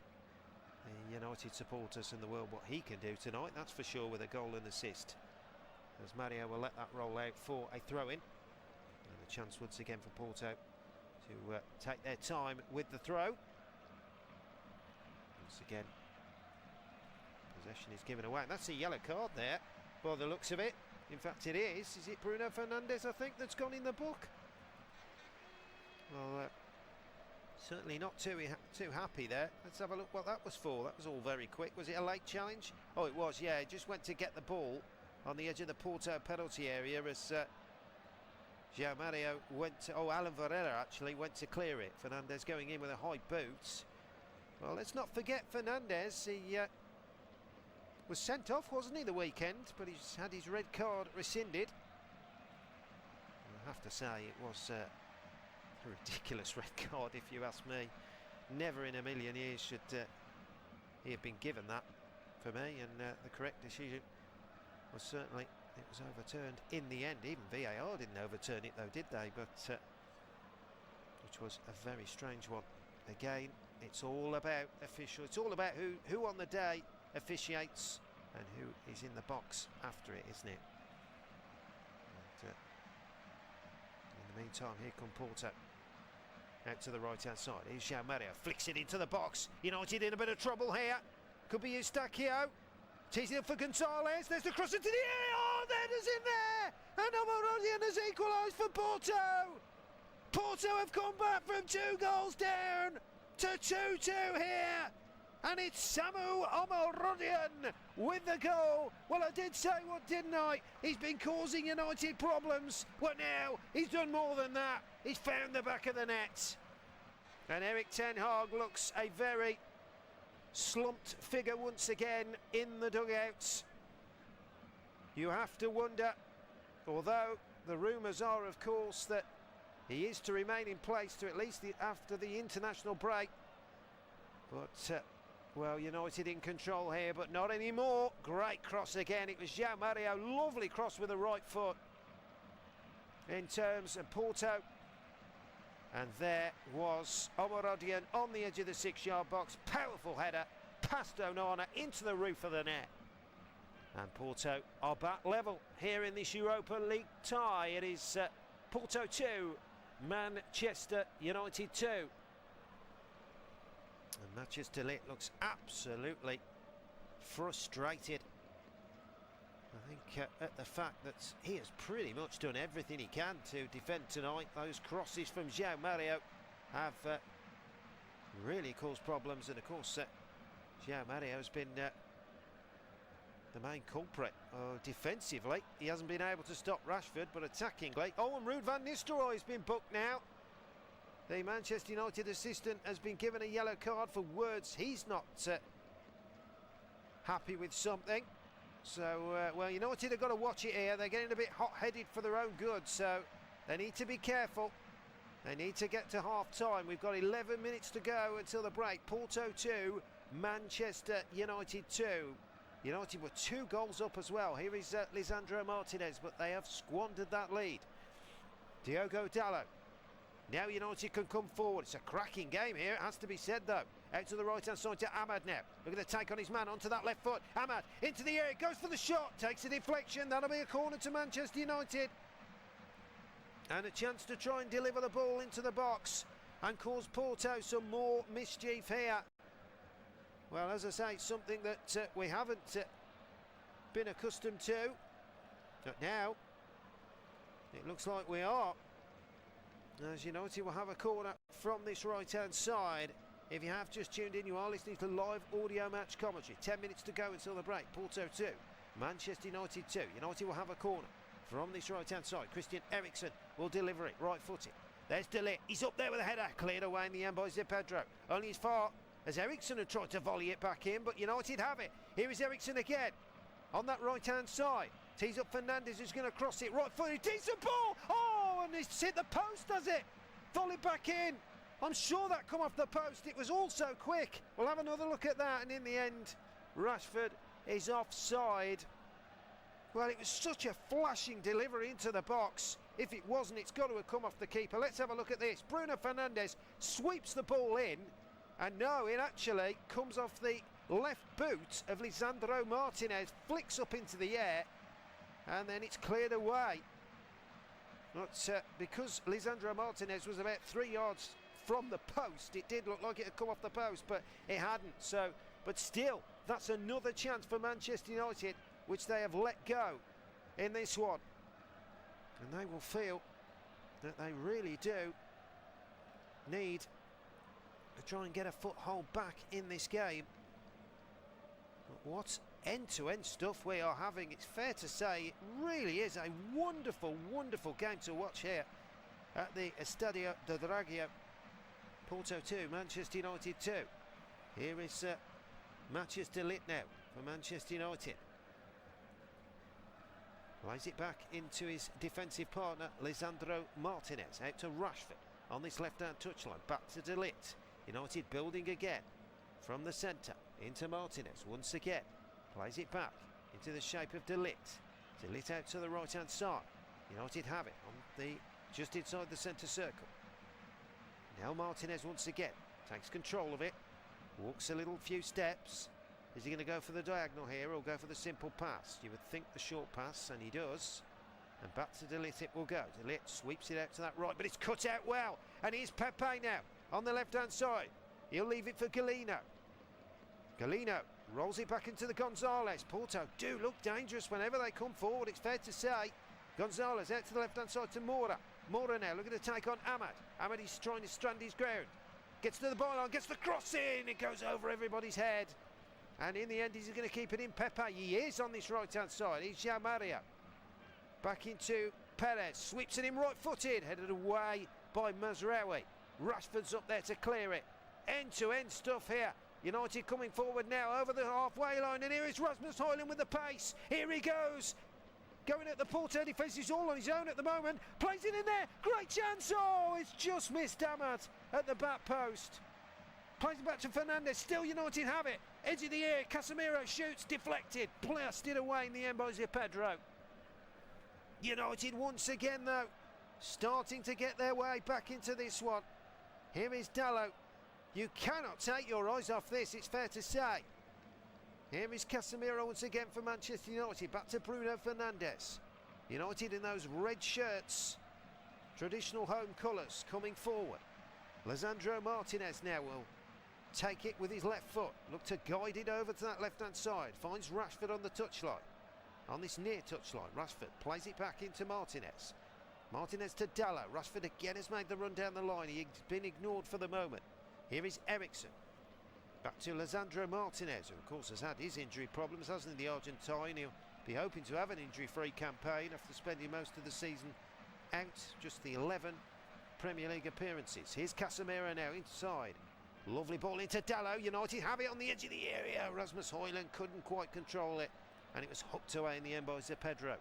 S1: the United supporters in the world what he can do tonight, that's for sure, with a goal and assist. As Mario will let that roll out for a throw-in. And a chance once again for Porto to take their time with the throw. Once again, possession is given away. And that's a yellow card there, by the looks of it. In fact, it is. Is it Bruno Fernandes, I think, that's gone in the book? Well, certainly not too happy there. Let's have a look what that was for. That was all very quick. Was it a late challenge? Oh, it was, yeah. It just went to get the ball on the edge of the Porto penalty area as João Mario went to... Oh, Alan Varela actually went to clear it. Fernandes going in with a high boot. Well, let's not forget Fernandes. He was sent off, wasn't he, the weekend? But he's had his red card rescinded. have to say it was a ridiculous red card, if you ask me. Never in a million years should he have been given that, for me, and the correct decision was certainly, it was overturned in the end. Even VAR didn't overturn it though, did they? But which was a very strange one. Again, it's all about official. It's all about who on the day officiates and who is in the box after it, isn't it? And, in the meantime, here come Porto. Out to the right-hand side. Here's João Mario. Flicks it into the box. United in a bit of trouble here. Could be Eustachio. Teasing up for Gonzalez. There's the cross into the air. Oh, Neda's in there. And Omarodian has equalised for Porto. Porto have come back from 2 goals down to 2-2 here. And it's Samu Omarodian with the goal. Well, I did say what, didn't I? He's been causing United problems. Well, now he's done more than that. He's found the back of the net. And Erik ten Hag looks a very slumped figure once again in the dugouts. You have to wonder, although the rumours are, of course, that he is to remain in place to at least after the international break. But, well, United in control here, but not anymore. Great cross again. It was João Mario. Lovely cross with the right foot in terms of Porto. And there was Omarodian on the edge of the 6-yard box. Powerful header past Onana into the roof of the net. And Porto are back level here in this Europa League tie. It is Porto 2, Manchester United 2. And Manchester United looks absolutely frustrated. I think at the fact that he has pretty much done everything he can to defend tonight. Those crosses from João Mario have really caused problems, and of course João Mario has been the main culprit. Defensively, he hasn't been able to stop Rashford, but attackingly, oh, and Ruud van Nistelrooy has been booked now. The Manchester United assistant has been given a yellow card for words he's not happy with something. So, well, United have got to watch it here. They're getting a bit hot-headed for their own good, so they need to be careful. They need to get to half-time. We've got 11 minutes to go until the break. Porto 2, Manchester United 2. United were 2 goals up as well. Here is Lisandro Martinez, but they have squandered that lead. Diogo Dalot. Now United can come forward. It's a cracking game here, it has to be said though. Out to the right-hand side to Ahmad now. Look at the take on his man onto that left foot. Ahmad into the air, goes for the shot, takes a deflection. That'll be a corner to Manchester United. And a chance to try and deliver the ball into the box and cause Porto some more mischief here. Well, as I say, it's something that we haven't been accustomed to. But now, it looks like we are. As United will have a corner from this right-hand side. If you have just tuned in, you are listening to live audio match commentary. 10 minutes to go until the break. Porto 2, Manchester United 2. United will have a corner from this right-hand side. Christian Eriksen will deliver it, right-footed. There's De Ligt. He's up there with a header. Cleared away in the end by Zé Pedro. Only as far as Eriksen had tried to volley it back in, but United have it. Here is Eriksen again on that right-hand side. Tees up Fernandes, who's going to cross it right-footed. Decent ball! Oh, and it's hit the post, does it? Volleyed back in. I'm sure that come off the post. It was all so quick. We'll have another look at that, and in the end, Rashford is offside. Well, it was such a flashing delivery into the box. If it wasn't, it's got to have come off the keeper. Let's have a look at this. Bruno Fernandes sweeps the ball in, and no, it actually comes off the left boot of Lisandro Martinez, flicks up into the air, and then it's cleared away. But because Lisandro Martinez was about 3 yards from the post, it did look like it had come off the post, but it hadn't. So, but still, that's another chance for Manchester United, which they have let go in this one. And they will feel that they really do need to try and get a foothold back in this game. But what end-to-end stuff we are having. It's fair to say it really is a wonderful, wonderful game to watch here at the Estadio de Dragao. Porto 2, Manchester United 2. Here is matches to lit now for Manchester United. Plays it back into his defensive partner, Lisandro Martinez. Out to Rashford on this left-hand touchline. Back to De Ligt. United building again from the centre into Martinez once again. Plays it back into the shape of De Ligt. De Ligt out to the right-hand side. United have it on the just inside the centre circle. Now Martinez once again takes control of it. Walks a little few steps. Is he going to go for the diagonal here or go for the simple pass? You would think the short pass, and he does. And back to De Ligt it will go. De Ligt sweeps it out to that right, but it's cut out well. And here's Pepe now on the left-hand side. He'll leave it for Galeno. Galeno rolls it back into the Gonzalez. Porto do look dangerous whenever they come forward, it's fair to say. Gonzalez out to the left-hand side to Mora. Mora now looking to take on Ahmad. Ahmad is trying to strand his ground. Gets to the byline, gets the cross in. It goes over everybody's head. And in the end, he's going to keep it in. Pepe, he is on this right-hand side. He's João Mario. Back into Perez. Sweeps it in right-footed. Headed away by Mazraoui. Rashford's up there to clear it. End-to-end stuff here. United coming forward now over the halfway line. And here is Rasmus Højlund with the pace. Here he goes. Going at the Porto defence. He's all on his own at the moment. Plays it in there. Great chance. Oh, it's just missed Ahmad at the back post. Plays it back to Fernandes. Still United have it. Edge of the air. Casemiro shoots. Deflected. Blasted away in the end by Pedro. United once again, though, starting to get their way back into this one. Here is Dalot. You cannot take your eyes off this, it's fair to say. Here is Casemiro once again for Manchester United. Back to Bruno Fernandes. United in those red shirts. Traditional home colours coming forward. Lisandro Martinez now will take it with his left foot. Look to guide it over to that left-hand side. Finds Rashford on the touchline. On this near touchline, Rashford plays it back into Martinez. Martinez to Dalot. Rashford again has made the run down the line. He's been ignored for the moment. Here is Eriksen. Back to Lisandro Martinez, who of course has had his injury problems, hasn't he, the Argentine? He'll be hoping to have an injury-free campaign after spending most of the season out. Just the 11 Premier League appearances. Here's Casemiro now inside. Lovely ball into Dalot. United have it on the edge of the area. Rasmus Højlund couldn't quite control it, and it was hooked away in the end by Pedro.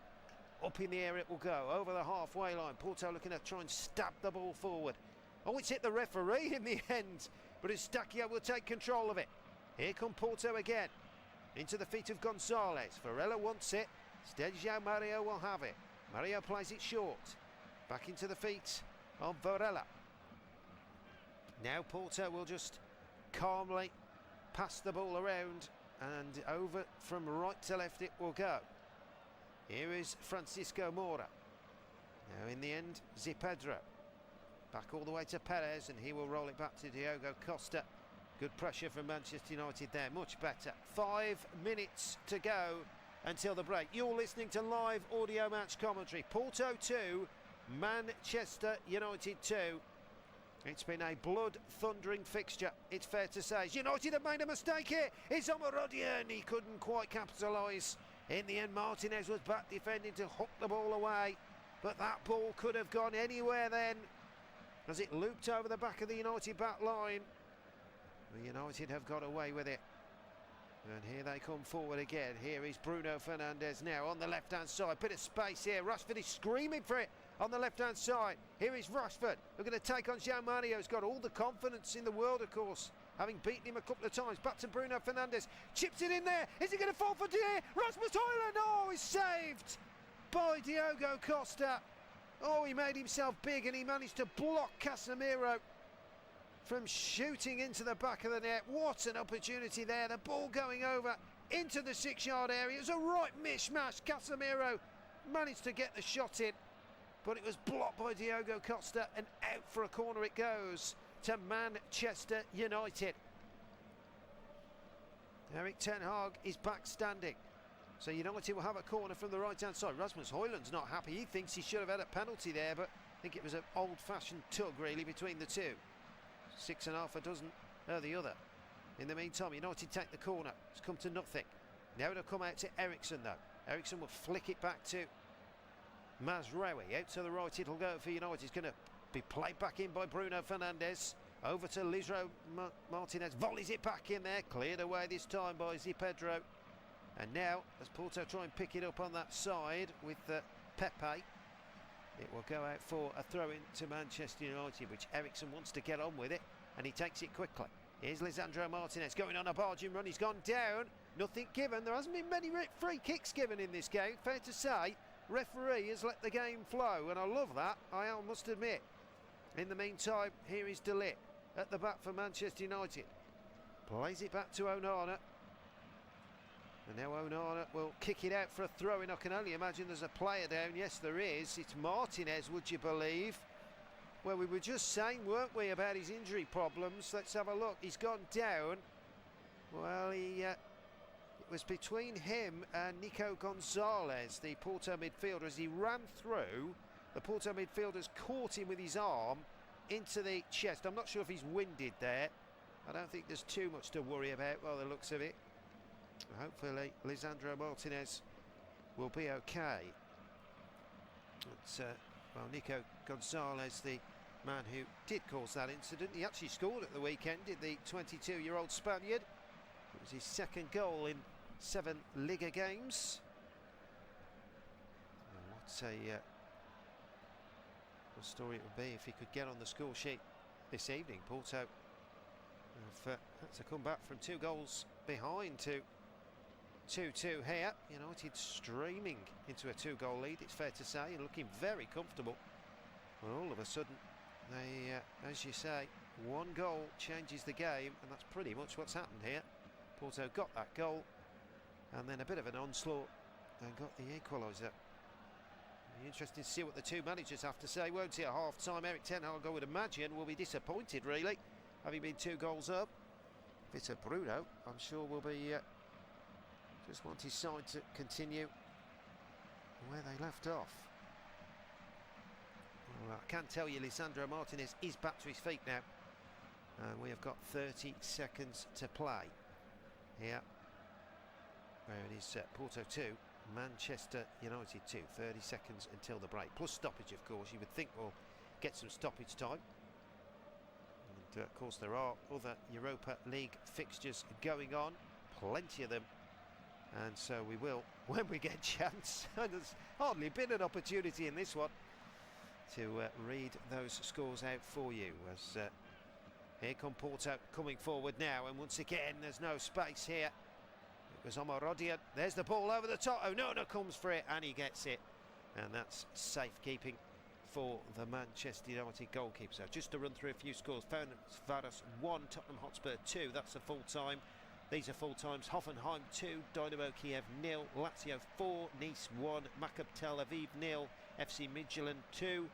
S1: Up in the air it will go, over the halfway line. Porto looking to try and stab the ball forward. Oh, it's hit the referee in the end, but Eustáquio will take control of it. Here come Porto again. Into the feet of Gonzalez. Varela wants it. Instead, João Mario will have it. Mario plays it short. Back into the feet of Varela. Now Porto will just calmly pass the ball around, and over from right to left it will go. Here is Francisco Mora. Now in the end, Pedro. Back all the way to Perez, and he will roll it back to Diogo Costa. Good pressure from Manchester United there, much better. 5 minutes to go until the break. You're listening to live audio match commentary. Porto 2, Manchester United 2. It's been a blood-thundering fixture, it's fair to say. United have made a mistake here. It's Omarodian. He couldn't quite capitalise. In the end, Martinez was back defending to hook the ball away. But that ball could have gone anywhere then, as it looped over the back of the United back line. The United have got away with it. And here they come forward again. Here is Bruno Fernandes now on the left-hand side. Bit of space here. Rashford is screaming for it on the left-hand side. Here is Rashford. We're going to take on João Mario. He's got all the confidence in the world, of course, having beaten him a couple of times. Back to Bruno Fernandes. Chips it in there. Is he going to fall for Dier? Rasmus Højlund. Oh, he's saved by Diogo Costa. Oh, he made himself big, and he managed to block Casemiro from shooting into the back of the net. What an opportunity there. The ball going over into the 6-yard area. It was a right mishmash. Casemiro managed to get the shot in, but it was blocked by Diogo Costa, and out for a corner it goes to Manchester United. Erik ten Hag is back standing. So United will have a corner from the right-hand side. Rasmus Højlund's not happy. He thinks he should have had a penalty there, but I think it was an old-fashioned tug, really, between the two. 6.5 a dozen the other. In the meantime, United take the corner. It's come to nothing. Now it'll come out to Eriksen, though. Eriksen will flick it back to Mazraoui. Out to the right it'll go for United. It's going to be played back in by Bruno Fernandes. Over to Lisandro Martinez. Volleys it back in there. Cleared away this time by Pedro. And now, as Porto try and pick it up on that side with Pepe, it will go out for a throw-in to Manchester United, which Ericsson wants to get on with it, and he takes it quickly. Here's Lisandro Martinez going on a barging run. He's gone down. Nothing given. There hasn't been many free kicks given in this game, fair to say. Referee has let the game flow, and I love that, I must admit. In the meantime, here is De Ligt at the back for Manchester United. Plays it back to Onana. And now Onana will kick it out for a throw-in. I can only imagine there's a player down. Yes, there is. It's Martinez, would you believe? Well, we were just saying, weren't we, about his injury problems. Let's have a look. He's gone down. Well, it was between him and Nico Gonzalez, the Porto midfielder. As he ran through, the Porto midfielders caught him with his arm into the chest. I'm not sure if he's winded there. I don't think there's too much to worry about by the looks of it. Hopefully Lisandro Martinez will be okay. But, well, Nico Gonzalez, the man who did cause that incident, he actually scored at the weekend, did the 22-year-old Spaniard. It was his second goal in 7 Liga games. What a story it would be if he could get on the score sheet this evening. Porto have had to come back from 2 goals behind to 2-2 here. United streaming into a 2-goal lead, it's fair to say, and looking very comfortable. And all of a sudden, they, as you say, 1 goal changes the game, and that's pretty much what's happened here. Porto got that goal, and then a bit of an onslaught, and got the equaliser. Be interesting to see what the 2 managers have to say, won't it, at half-time? Erik ten Hag, I would imagine, will be disappointed, really, having been 2 goals up. Vitor Bruno, I'm sure, will be just want his side to continue where they left off. Well, I can tell you, Lisandro Martinez is back to his feet now. And we have got 30 seconds to play here. Where it is Porto 2, Manchester United 2. 30 seconds until the break. Plus stoppage, of course. You would think we'll get some stoppage time. And of course there are other Europa League fixtures going on. Plenty of them. And so we will, when we get a chance, and there's hardly been an opportunity in this one, to read those scores out for you. As here come Porto coming forward now, and once again there's no space here. It was Omarodian. There's the ball over the top. Onana comes for it, and he gets it. And that's safekeeping for the Manchester United goalkeeper. So just to run through a few scores. Ferencváros 1, Tottenham Hotspur 2. That's a full time. These are full times. Hoffenheim 2, Dynamo Kiev 0, Lazio 4, Nice 1, Maccabi Tel Aviv 0, FC Midtjylland 2,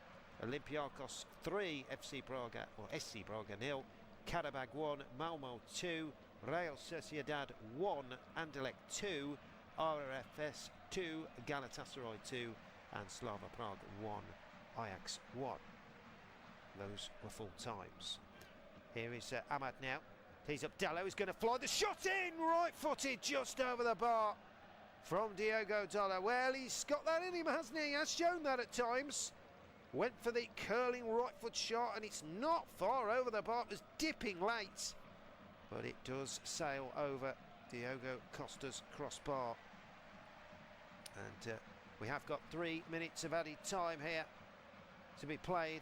S1: Olympiacos 3, FC Braga or SC Braga 0, Karabag 1, Malmo 2, Real Sociedad 1, Anderlecht 2, RFS 2, Galatasaray 2, and Slava Prague 1, Ajax 1. Those were full times. Here is Ahmad now. He's up Dalot, he's going to fly the shot in, right-footed, just over the bar from Diogo Dalot. Well, he's got that in him, hasn't he? He has shown that at times. Went for the curling right-foot shot, and it's not far over the bar. It was dipping late, but it does sail over Diogo Costa's crossbar. And we have got 3 minutes of added time here to be played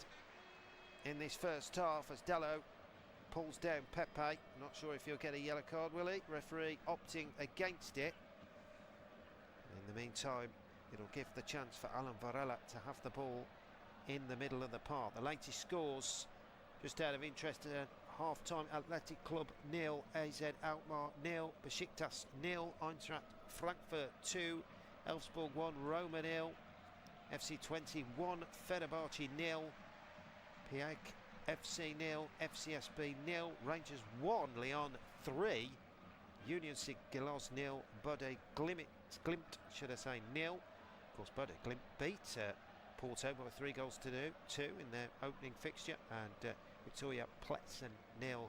S1: in this first half as Dalot pulls down Pepe. Not sure if he'll get a yellow card, will he? Referee opting against it. In the meantime, it'll give the chance for Alan Varela to have the ball in the middle of the park. The latest scores, just out of interest, half-time: Athletic Club 0, AZ Alkmaar 0, Besiktas 0, Eintracht Frankfurt 2, Elfsborg 1, Roma 0, FC 21, Fenerbahce 0, Piag FC 0, FCSB 0, Rangers 1, Lyon 3, Union Saint-Gilloise 0, Bode Glimt, should I say, 0. Of course, Bode Glimt beat Porto by 3 goals to 2 in their opening fixture, and Victoria Pletzen 0,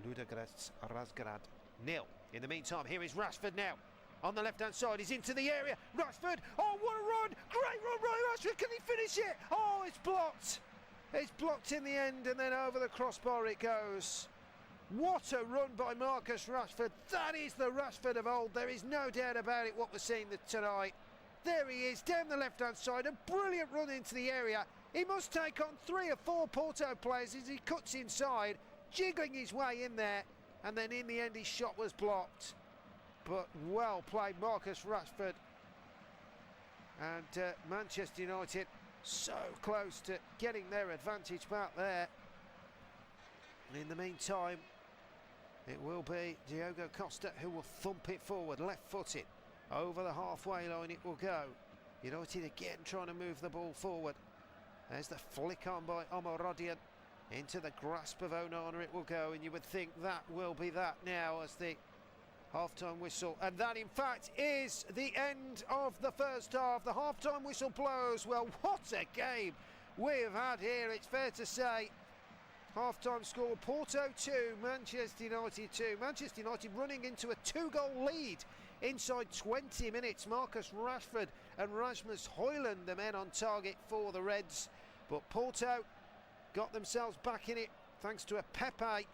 S1: Ludogorets Razgrad 0. In the meantime, here is Rashford now. On the left-hand side, he's into the area. Rashford, oh, what a run! Great run, Rashford, can he finish it? Oh, it's blocked. It's blocked in the end, and then over the crossbar it goes. What a run by Marcus Rashford. That is the Rashford of old. There is no doubt about it what we're seeing tonight. There he is, down the left-hand side. A brilliant run into the area. He must take on 3 or 4 Porto players as he cuts inside, jiggling his way in there. And then in the end, his shot was blocked. But well played, Marcus Rashford. And Manchester United so close to getting their advantage back there. And in the meantime, it will be Diogo Costa who will thump it forward, left-footed. Over the halfway line it will go. United again trying to move the ball forward. There's the flick on by Omorodian. Into the grasp of Onana it will go, and you would think that will be that now as the half-time whistle. And that, in fact, is the end of the first half. The half-time whistle blows. Well, what a game we've had here, it's fair to say. Half-time score, Porto 2, Manchester United 2. Manchester United running into a 2-goal lead inside 20 minutes. Marcus Rashford and Rasmus Højlund, the men on target for the Reds. But Porto got themselves back in it thanks to a Pepe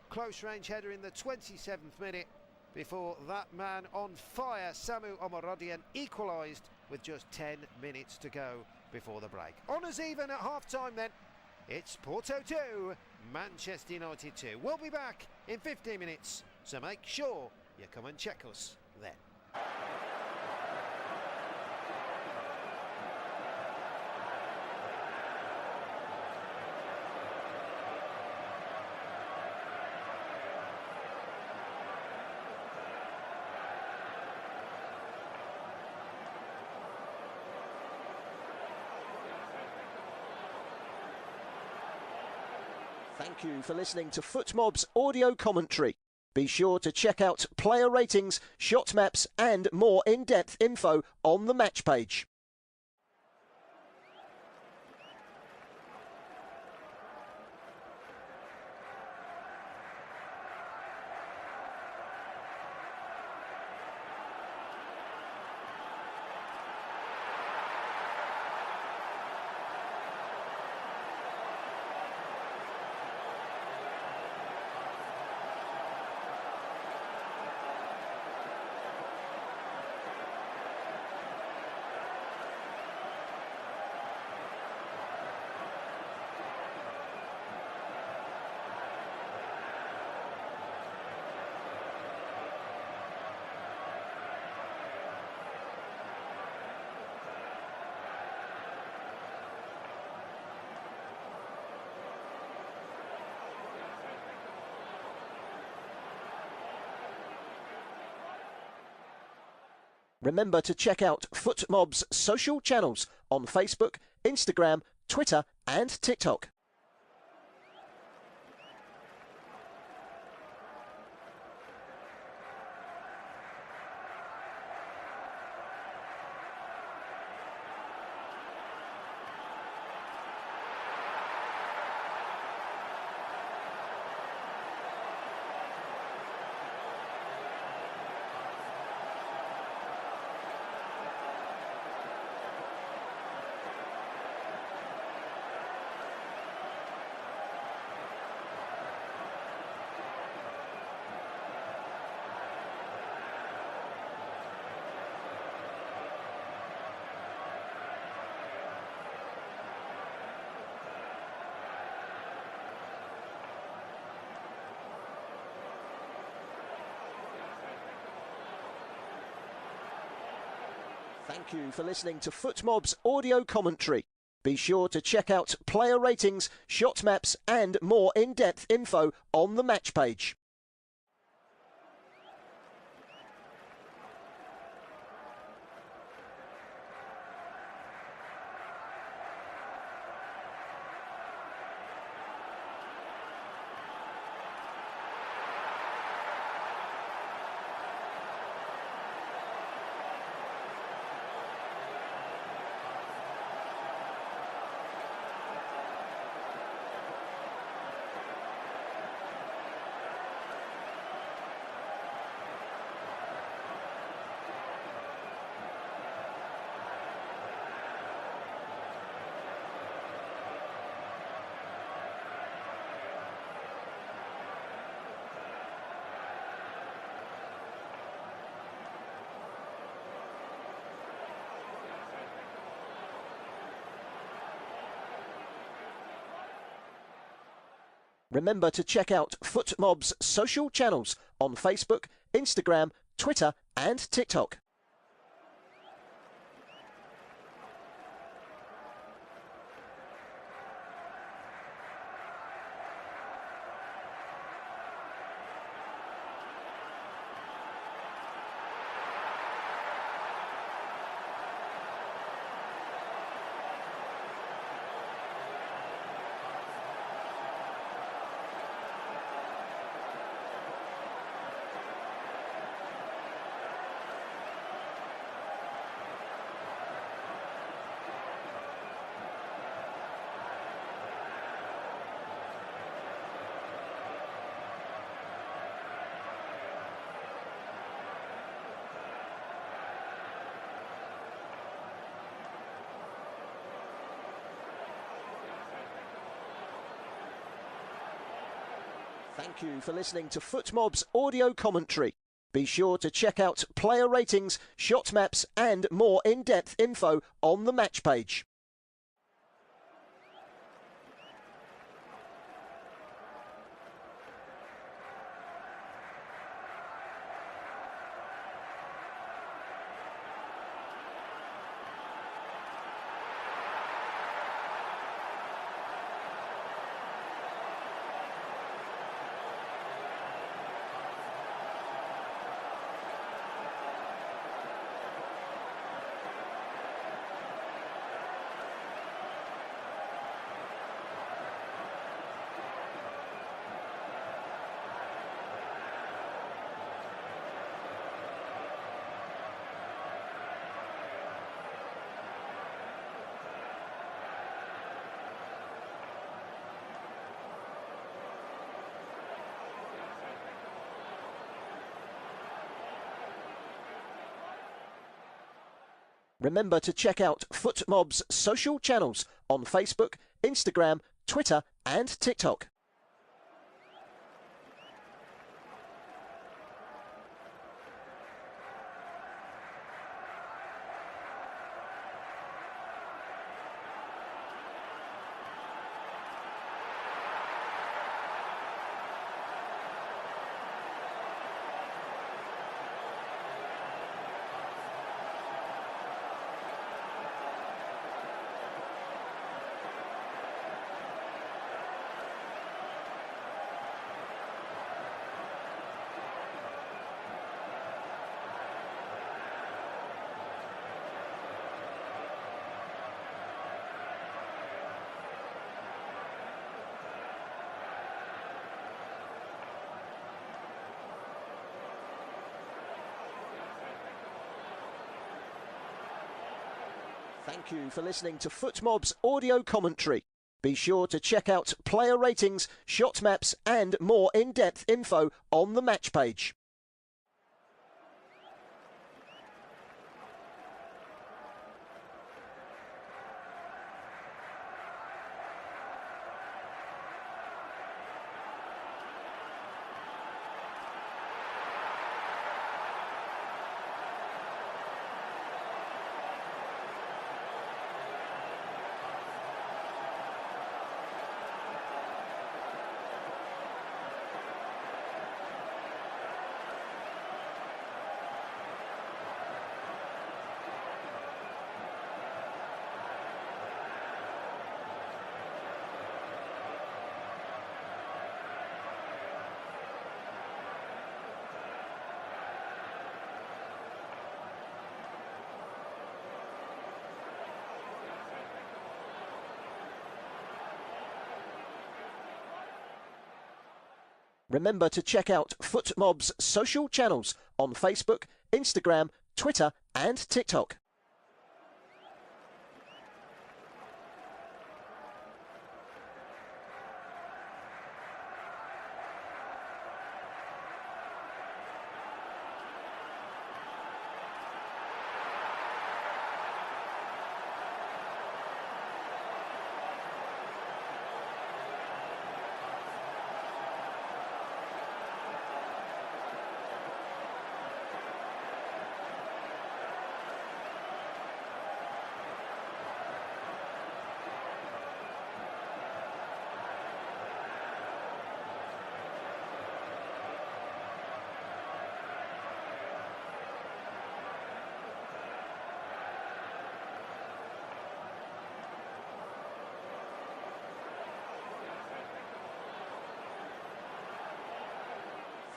S1: close-range header in the 27th minute before that man on fire, Samu Omorodian, equalised with just 10 minutes to go before the break. Honours even at half-time then. It's Porto 2, Manchester United 2. We'll be back in 15 minutes, so make sure you come and check us then.
S2: Thank you for listening to FootMob's audio commentary. Be sure to check out player ratings, shot maps and more in-depth info on the match page. Remember to check out FootMob's social channels on Facebook, Instagram, Twitter and TikTok. Thank you for listening to FootMob's audio commentary. Be sure to check out player ratings, shot maps and more in-depth info on the match page. Remember to check out FootMob's social channels on Facebook, Instagram, Twitter and TikTok. Thank you for listening to FootMob's audio commentary. Be sure to check out player ratings, shot maps and more in-depth info on the match page. Remember to check out FootMob's social channels on Facebook, Instagram, Twitter and TikTok. Thank you for listening to FootMob's audio commentary. Be sure to check out player ratings, shot maps and more in-depth info on the match page. Remember to check out FootMob's social channels on Facebook, Instagram, Twitter and TikTok.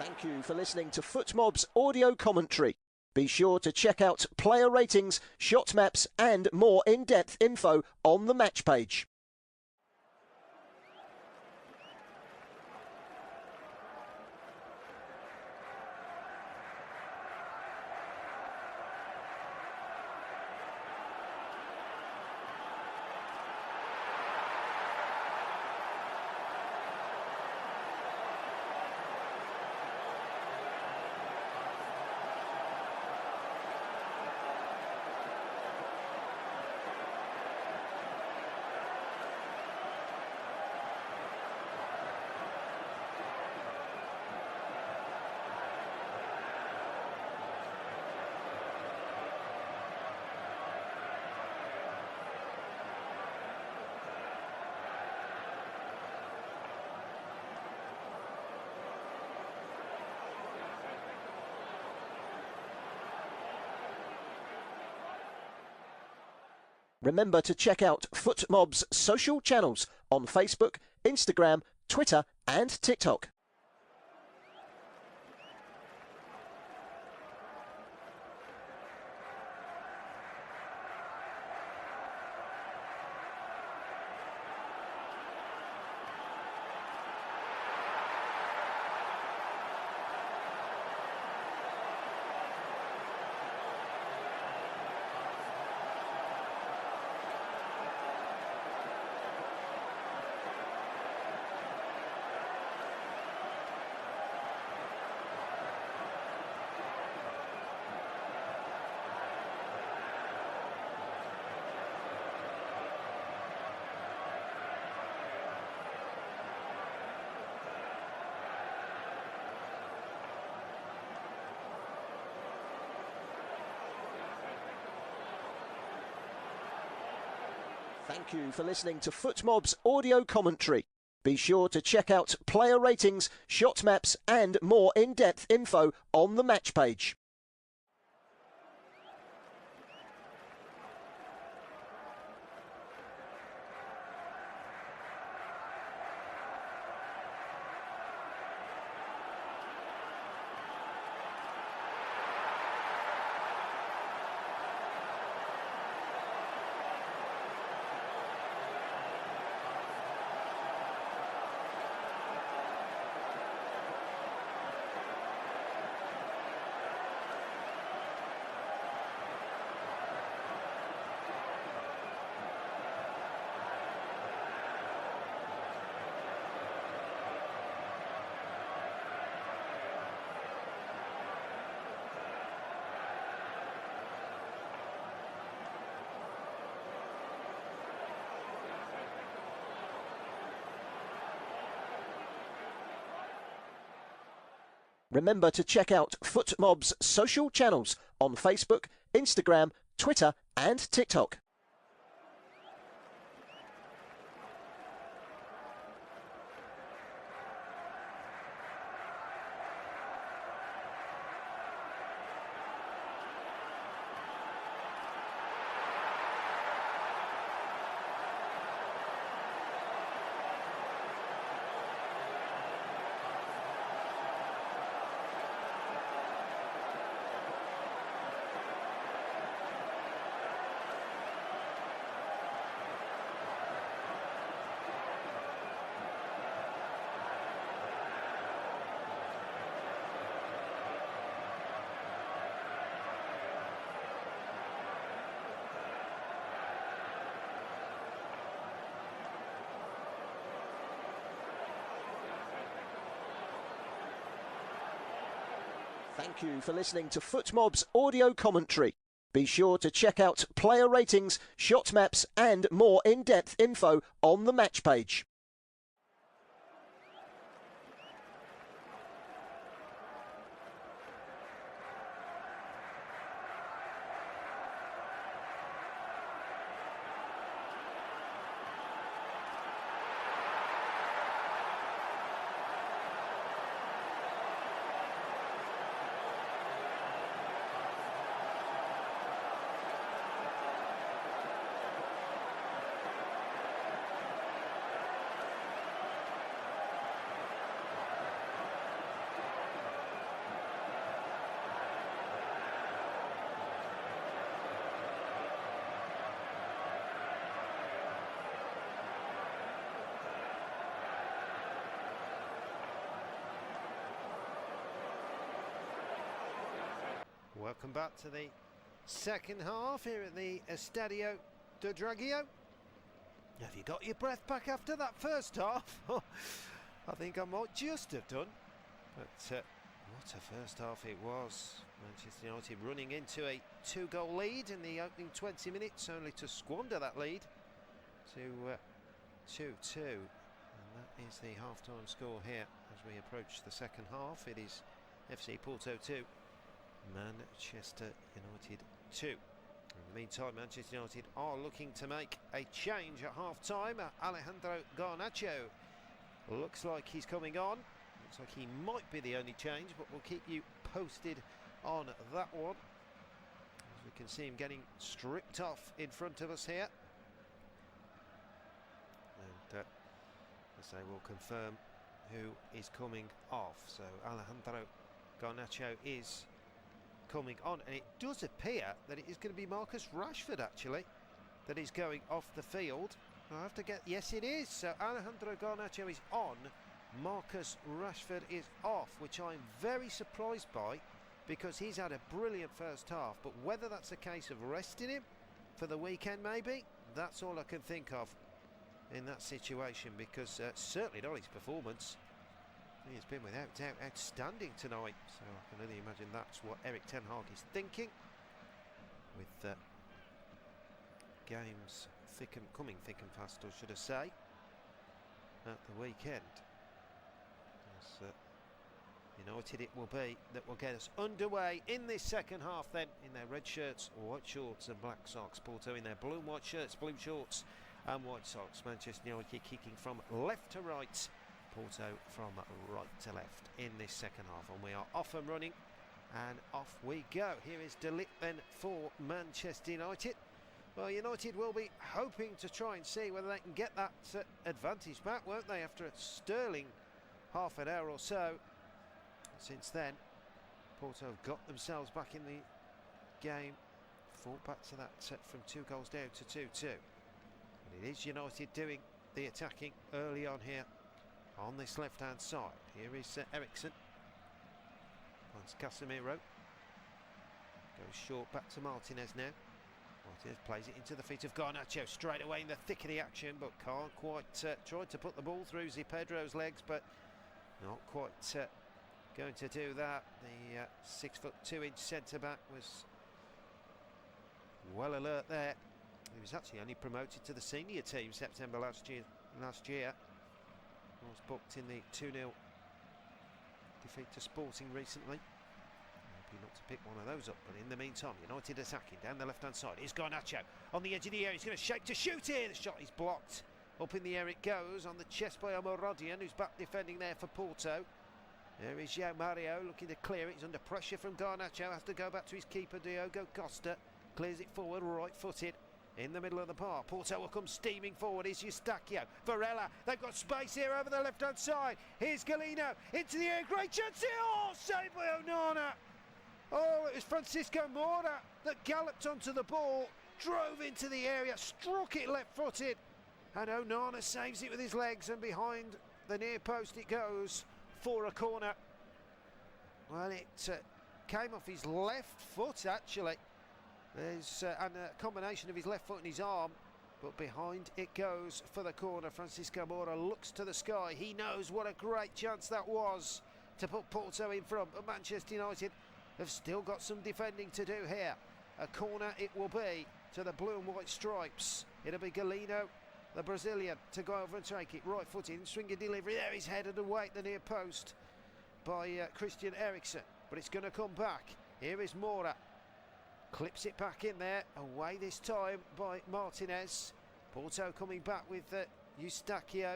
S2: Thank you for listening to FootMob's audio commentary. Be sure to check out player ratings, shot maps and more in-depth info on the match page. Remember to check out FootMob's social channels on Facebook, Instagram, Twitter and TikTok. Thank you for listening to FootMob's audio commentary. Be sure to check out player ratings, shot maps and more in-depth info on the match page. Remember to check out FootMob's social channels on Facebook, Instagram, Twitter and TikTok. Thank you for listening to FootMob's audio commentary. Be sure to check out player ratings, shot maps and more in-depth info on the match page.
S1: Welcome back to the second half here at the Estadio do Dragão. Have you got your breath back after that first half? I think I might just have done. But what a first half it was. Manchester United running into a 2-goal lead in the opening 20 minutes, only to squander that lead to 2-2. And that is the half-time score here as we approach the second half. It is FC Porto 2, Manchester United 2. In the meantime, Manchester United are looking to make a change at half-time. Alejandro Garnacho looks like he's coming on. Looks like he might be the only change, but we'll keep you posted on that one. As we can see him getting stripped off in front of us here. And as they will confirm who is coming off. So Alejandro Garnacho is coming on, and it does appear that it is going to be Marcus Rashford actually that is going off the field. I have to get, yes it is, so Alejandro Garnacho is on, Marcus Rashford is off, which I'm very surprised by because he's had a brilliant first half, but whether that's a case of resting him for the weekend maybe, that's all I can think of in that situation, because certainly not his performance. He has been without doubt outstanding tonight, so I can only imagine that's what Erik ten Hag is thinking with games coming thick and fast, or should I say, at the weekend. As United it will be that will get us underway in this second half then, in their red shirts, white shorts and black socks. Porto in their blue and white shirts, blue shorts and white socks. Manchester United kicking from left to right, Porto from right to left in this second half, and we are off and running, and off we go. Here is De Ligt then for Manchester United. Well, United will be hoping to try and see whether they can get that advantage back, won't they, after a sterling half an hour or so. Since then, Porto have got themselves back in the game, fought back to that from 2 goals down to 2-2. And it is United doing the attacking early on here on this left-hand side. Here is Eriksen. Finds Casemiro. Goes short back to Martinez now. Martinez plays it into the feet of Garnacho straight away in the thick of the action, but can't quite tried to put the ball through Pedro's legs, but not quite going to do that. The 6'2" centre-back was well alert there. He was actually only promoted to the senior team September last year. Was booked in the 2-0 defeat to Sporting recently. Hoping not to pick one of those up, but in the meantime, United attacking down the left-hand side. Here's Garnacho on the edge of the area. He's going to shape to shoot here. The shot is blocked. Up in the air it goes on the chest by Omorodian, who's back defending there for Porto. There is João Mario looking to clear it. He's under pressure from Garnacho. Has to go back to his keeper, Diogo Costa. Clears it forward, right-footed. In the middle of the park, Porto will come steaming forward. Here's Eustáquio, Varela, they've got space here over the left-hand side. Here's Galeno, into the air, great chance here, oh, saved by Onana. Oh, it was Francisco Moura that galloped onto the ball, drove into the area, struck it left-footed, and Onana saves it with his legs, and behind the near post it goes for a corner. Well, it came off his left foot, actually. There's a combination of his left foot and his arm, but behind it goes for the corner. Francisco Moura looks to the sky. He knows what a great chance that was to put Porto in front, but Manchester United have still got some defending to do here. A corner it will be to the blue and white stripes. It'll be Galeno, the Brazilian, to go over and take it. Right footed, swing and delivery. There he's headed away at the near post by Christian Eriksen, but it's going to come back. Here is Moura. Clips it back in there, away this time by Martinez. Porto coming back with Eustáquio.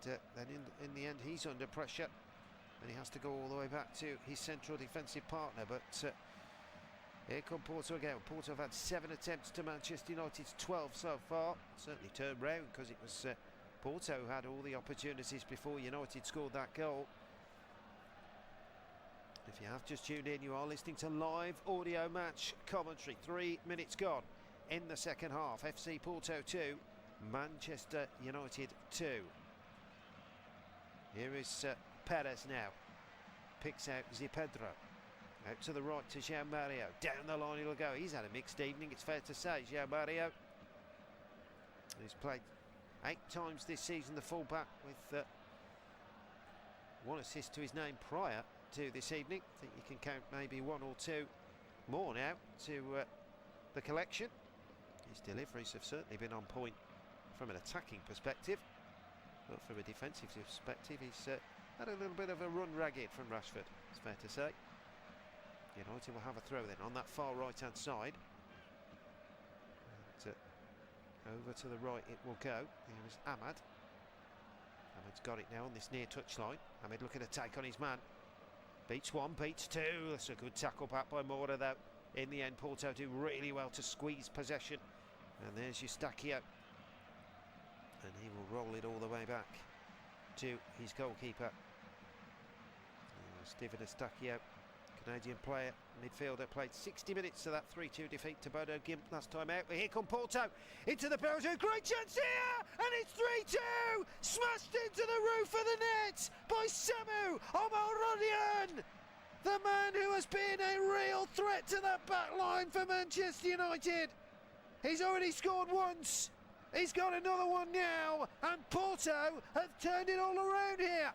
S1: And then in the end he's under pressure, and he has to go all the way back to his central defensive partner. But here come Porto again. Porto have had 7 attempts to Manchester United's 12 so far. Certainly turned round, because it was Porto who had all the opportunities before United scored that goal. If you have just tuned in, you are listening to live audio match commentary. 3 minutes gone in the second half. FC Porto 2, Manchester United 2. Here is Perez now. Picks out Pedro. Out to the right to João Mario. Down the line he'll go. He's had a mixed evening, it's fair to say, João Mario. He's played 8 times this season, the fullback, with 1 assist to his name prior to this evening. I think you can count maybe 1 or 2 more now to the collection. His deliveries have certainly been on point from an attacking perspective, but from a defensive perspective he's had a little bit of a run ragged from Rashford, it's fair to say. United will have a throw then on that far right hand side, and over to the right it will go. Here is Ahmad. Ahmad's got it now on this near touchline. Ahmed looking to take on his man. Beats 1, beats 2. That's a good tackle back by Moura though. In the end, Porto do really well to squeeze possession. And there's Eustachio. And he will roll it all the way back to his goalkeeper. Steven Eustachio, Canadian player, midfielder, played 60 minutes to that 3-2 defeat to Bodo Glimt last time out. But here come Porto into the penalty. Great chance here! And it's 3-2! Smashed into the roof of the net by Samu Omorodian! The man who has been a real threat to that back line for Manchester United. He's already scored once. He's got another one now. And Porto have turned it all around here.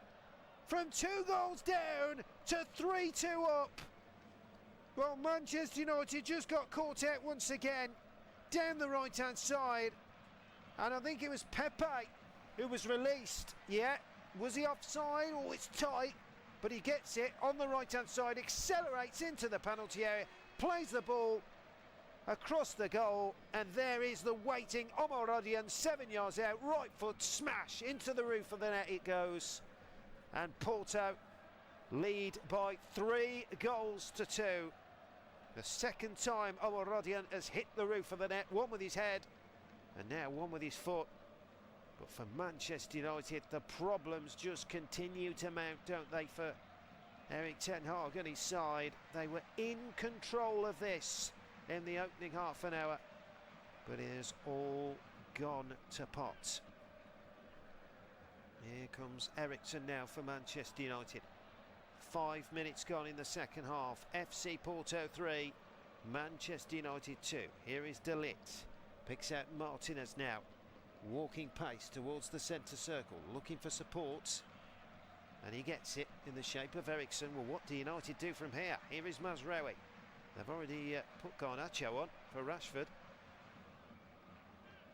S1: From 2 goals down to 3-2 up. Well, Manchester United just got caught out once again down the right hand side, and I think it was Pepe who was released. Yeah, was he offside? Oh, it's tight, but he gets it on the right hand side, accelerates into the penalty area, plays the ball across the goal, and there is the waiting Omorodian, 7 yards out, right foot smash into the roof of the net it goes. And Porto lead by 3 goals to 2. The second time Omorodian has hit the roof of the net, one with his head and now one with his foot. But for Manchester United, the problems just continue to mount, don't they, for Erik ten Hag and his side. They were in control of this in the opening half an hour, but it has all gone to pot. Here comes Eriksson now for Manchester United. 5 minutes gone in the second half. FC Porto 3, Manchester United 2. Here is De Ligt. Picks out Martinez now. Walking pace towards the centre circle, looking for support. And he gets it in the shape of Eriksson. Well, what do United do from here? Here is Mazraoui. They've already put Garnacho on for Rashford.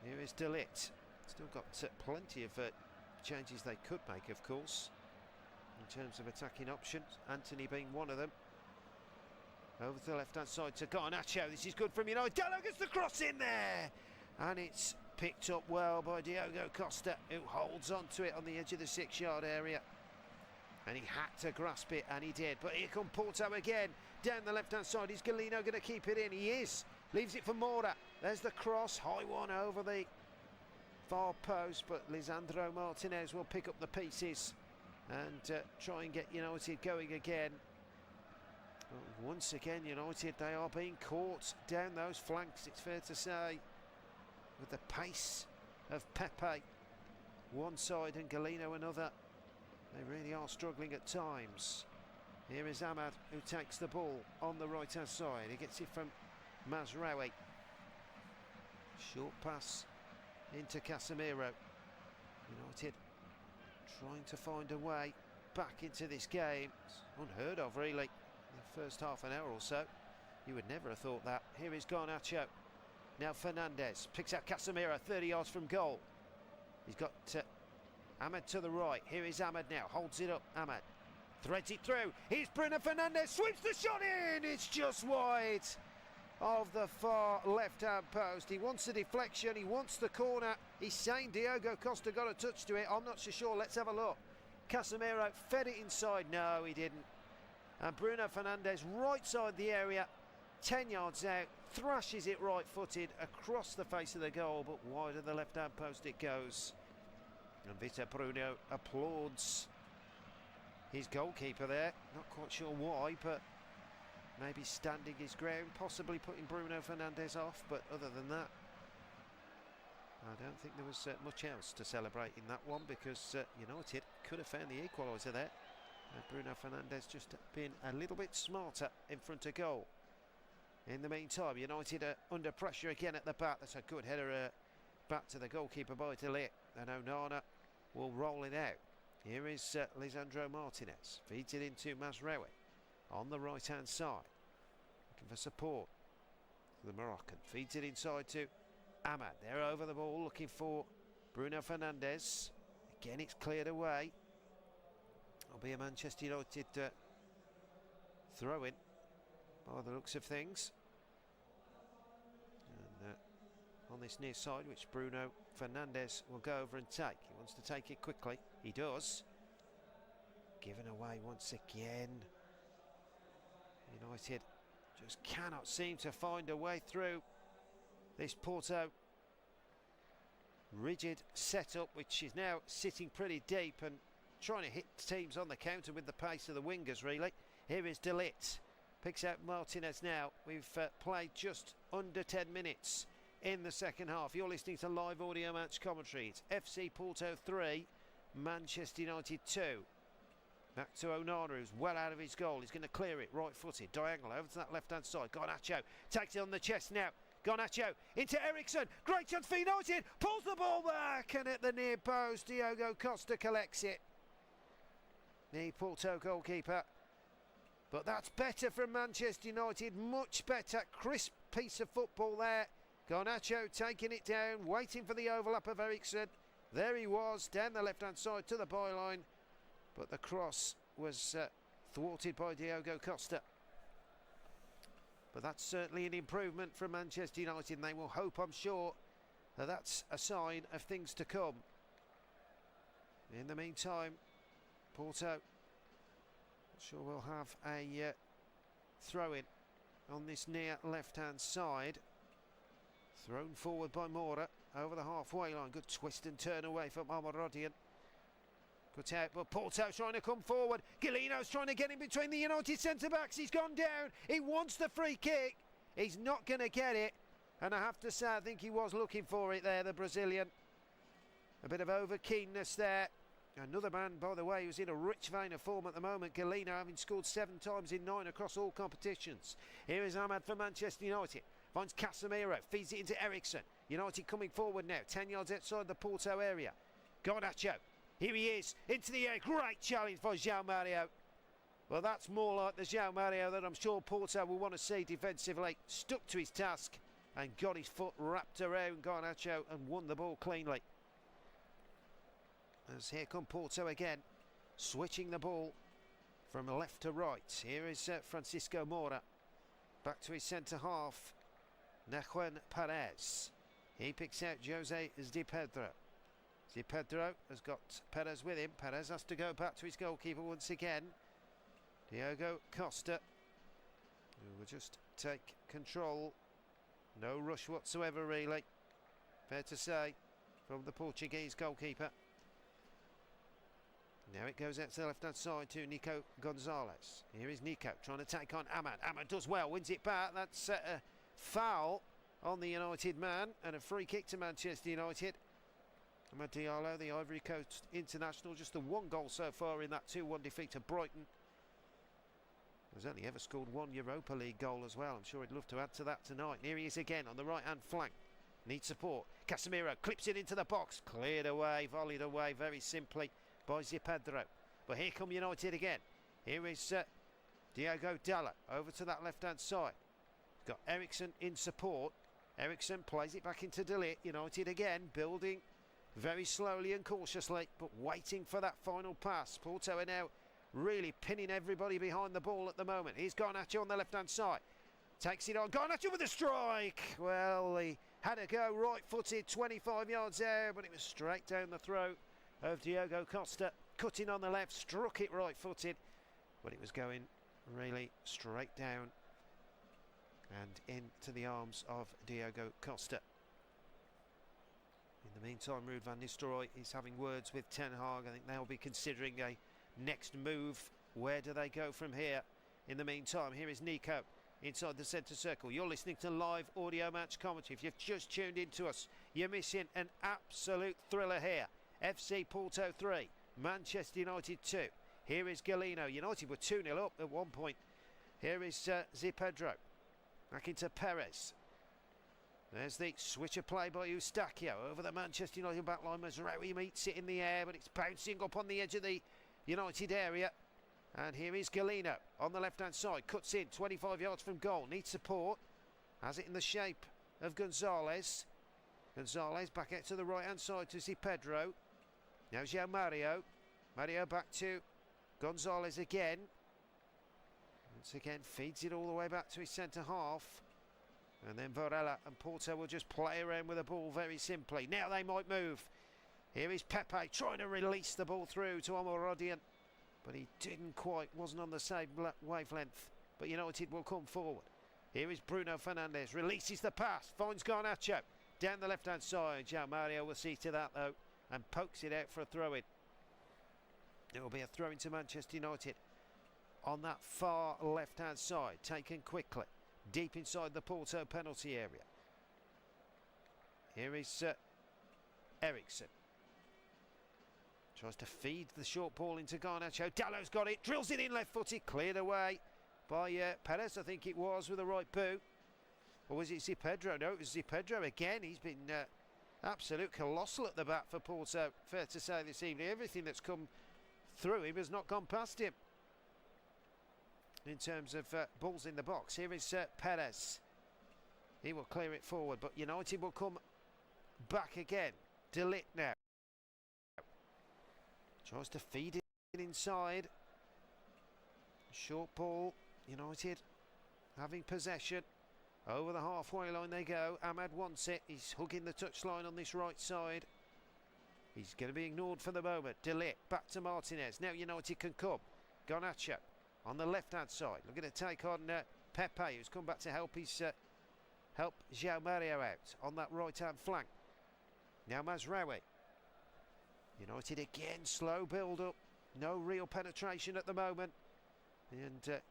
S1: Here is De Ligt. Still got plenty of changes they could make, of course, in terms of attacking options, Anthony being one of them. Over to the left hand side to Garnacho. This is good from United. Gallo gets the cross in there, and it's picked up well by Diogo Costa, who holds on to it on the edge of the 6-yard area, and he had to grasp it, and he did. But here come Porto again down the left hand side. Is Galeno going to keep it in? He is. Leaves it for Moura. There's the cross, high one over the far post, but Lisandro Martinez will pick up the pieces and try and get United going again. But once again, United, they are being caught down those flanks, it's fair to say, with the pace of Pepe one side and Galeno another. They really are struggling at times. Here is Ahmad, who takes the ball on the right hand side. He gets it from Mazraoui. Short pass into Casemiro. United trying to find a way back into this game. It's unheard of, really, in the first half an hour or so. You would never have thought that. Here is Garnacho. Now Fernandes picks out Casemiro 30 yards from goal. He's got Ahmed to the right. Here is Ahmed now. Holds it up. Ahmed threads it through. Here's Bruno Fernandes. Sweeps the shot in. It's just wide of the far left-hand post. He wants the deflection, he wants the corner. He's saying Diogo Costa got a touch to it. I'm not so sure. Let's have a look. Casemiro fed it inside. No, he didn't. And Bruno Fernandes, right side the area, 10 yards out, thrashes it right-footed across the face of the goal, but wide of the left-hand post it goes. And Vitor Bruno applauds his goalkeeper there. Not quite sure why, but maybe standing his ground, possibly putting Bruno Fernandes off, but other than that, I don't think there was much else to celebrate in that one, because United could have found the equaliser there. Bruno Fernandes just been a little bit smarter in front of goal. In the meantime, United are under pressure again at the back. That's a good header back to the goalkeeper by De Ligt. And Onana will roll it out. Here is Lisandro Martinez. Feeds it into Mazraoui on the right-hand side. Looking for support. The Moroccan feeds it inside to Ahmad. They're over the ball looking for Bruno Fernandes. Again, it's cleared away. It'll be a Manchester United throw-in by the looks of things. And on this near side, which Bruno Fernandes will go over and take. He wants to take it quickly. He does. Given away once again. United just cannot seem to find a way through this Porto rigid setup, which is now sitting pretty deep and trying to hit teams on the counter with the pace of the wingers, really. Here is De Ligt. Picks out Martinez now. We've played just under 10 minutes in the second half. You're listening to live audio match commentary. It's FC Porto 3, Manchester United 2. Back to Onana, who's well out of his goal. He's going to clear it, right-footed, diagonal, over to that left-hand side. Garnacho takes it on the chest now. Garnacho into Ericsson. Great chance for United. Pulls the ball back, and at the near post, Diogo Costa collects it. The Porto goalkeeper. But that's better from Manchester United. Much better. Crisp piece of football there. Garnacho taking it down, waiting for the overlap of Ericsson. There he was, down the left-hand side to the byline. But the cross was thwarted by Diogo Costa. But that's certainly an improvement from Manchester United, and they will hope, I'm sure, that that's a sign of things to come. In the meantime, Porto, I'm sure we'll have a throw-in on this near left-hand side. Thrown forward by Mora over the halfway line. Good twist and turn away from Amarodian. Put out, but Porto's trying to come forward. Galino's trying to get in between the United centre-backs. He's gone down. He wants the free kick. He's not going to get it. And I have to say, I think he was looking for it there, the Brazilian. A bit of over-keenness there. Another man, by the way, who's in a rich vein of form at the moment. Galino, having scored 7 times in 9 across all competitions. Here is Ahmad for Manchester United. Finds Casemiro, feeds it into Ericsson. United coming forward now, 10 yards outside the Porto area. Garnacho. Here he is, into the air. Great challenge for João Mario. Well, that's more like the João Mario that I'm sure Porto will want to see defensively. Stuck to his task and got his foot wrapped around Garnacho and won the ball cleanly. As here come Porto again, switching the ball from left to right. Here is Francisco Mora. Back to his centre-half, Nahuel Perez. He picks out Jose Di Pedro. Di Pedro has got Perez with him. Perez has to go back to his goalkeeper once again. Diogo Costa, who will just take control. No rush whatsoever, really. Fair to say, from the Portuguese goalkeeper. Now it goes out to the left-hand side to Nico Gonzalez. Here is Nico trying to take on Ahmad. Ahmad does well, wins it back. That's a foul on the United man and a free kick to Manchester United. Amad Diallo, the Ivory Coast international, just the 1 goal so far in that 2-1 defeat to Brighton. He's only ever scored 1 Europa League goal as well. I'm sure he'd love to add to that tonight. Here he is again on the right-hand flank. Needs support. Casemiro clips it into the box. Cleared away, volleyed away very simply by Di Pedro. But here come United again. Here is Diogo Dalot over to that left-hand side. Got Ericsson in support. Ericsson plays it back into De Ligt. United again building very slowly and cautiously, but waiting for that final pass. Porto are now really pinning everybody behind the ball at the moment. Here's Garnacho on the left-hand side. Takes it on. Garnacho with a strike. Well, he had to go right-footed 25 yards out, but it was straight down the throat of Diogo Costa. Cutting on the left, struck it right-footed, but it was going really straight down and into the arms of Diogo Costa. In the meantime, Ruud van Nistelrooy is having words with Ten Hag. I think they'll be considering a next move. Where do they go from here? In the meantime, here is Nico inside the centre circle. You're listening to live audio match commentary. If you've just tuned into us, you're missing an absolute thriller here. FC Porto 3, Manchester United 2. Here is Galeno. United were 2-0 up at one point. Here is Pedro. Back into Perez. There's the switch of play by Eustachio over the Manchester United backline. Mazraoui meets it in the air, but it's bouncing up on the edge of the United area. And here is Galeno on the left-hand side. Cuts in 25 yards from goal. Needs support. Has it in the shape of Gonzalez. Gonzalez back out to the right-hand side to Pedro. Now João Mario. Mario back to Gonzalez again. Once again feeds it all the way back to his centre half. And then Varela and Porto will just play around with the ball very simply. Now they might move. Here is Pepe trying to release the ball through to Omorodian. But he didn't quite, wasn't on the same wavelength. But United will come forward. Here is Bruno Fernandes, releases the pass, finds Garnacho. Down the left-hand side, João Mario will see to that though. And pokes it out for a throw-in. It will be a throw-in to Manchester United. On that far left-hand side, taken quickly. Deep inside the Porto penalty area. Here is Eriksson. Tries to feed the short ball into Garnacho. Dalot's got it, drills it in left-footed, cleared away by Perez, I think it was, with the right boot. Or was it Pedro? No, it was Pedro again. He's been absolute colossal at the bat for Porto, fair to say this evening. Everything that's come through him has not gone past him. In terms of balls in the box, here is Perez. He will clear it forward, but United will come back again. De Ligt now. Tries to feed it inside. Short ball, United having possession. Over the halfway line they go. Ahmad wants it. He's hugging the touchline on this right side. He's going to be ignored for the moment. De Ligt back to Martinez. Now United can come. Garnacho on the left-hand side. Looking to take on Pepe, who's come back to help his help João Mario out on that right-hand flank. Now Mazraoui. United again, slow build-up. No real penetration at the moment. And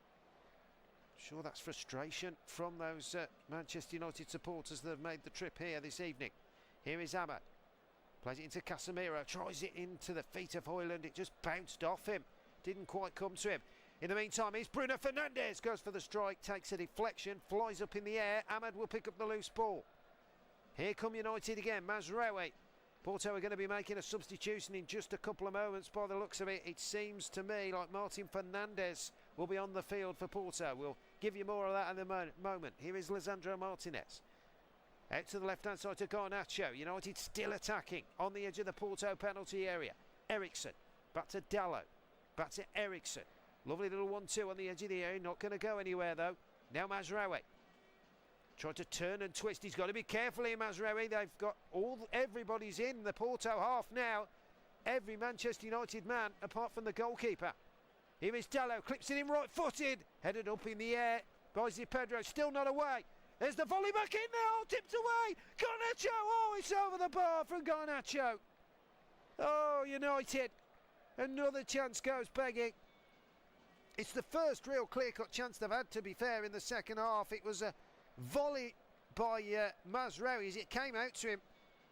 S1: sure that's frustration from those Manchester United supporters that have made the trip here this evening. Here is Ahmad. Plays it into Casemiro. Tries it into the feet of Højlund. It just bounced off him. Didn't quite come to him. In the meantime, it's Bruno Fernandes. Goes for the strike. Takes a deflection. Flies up in the air. Ahmad will pick up the loose ball. Here come United again. Mazraoui. Porto are going to be making a substitution in just a couple of moments by the looks of it. It seems to me like Martin Fernandes will be on the field for Porto. We'll give you more of that in a moment. Here is Lisandro Martinez. Out to the left-hand side to Garnacho. United still attacking on the edge of the Porto penalty area. Eriksson. Back to Dalot. Back to Eriksson. Lovely little 1-2 on the edge of the area. Not going to go anywhere though. Now Mazraoui. Trying to turn and twist. He's got to be careful here, Mazraoui. They've got everybody's in the Porto half now. Every Manchester United man apart from the goalkeeper. Here is Dalot. Clips it in right-footed. Headed up in the air by Pedro. Still not away. There's the volley back in now. Tipped away. Garnacho. Oh, it's over the bar from Garnacho. Oh, United. Another chance goes begging. It's the first real clear-cut chance they've had, to be fair, in the second half. It was a volley by Mazraoui as it came out to him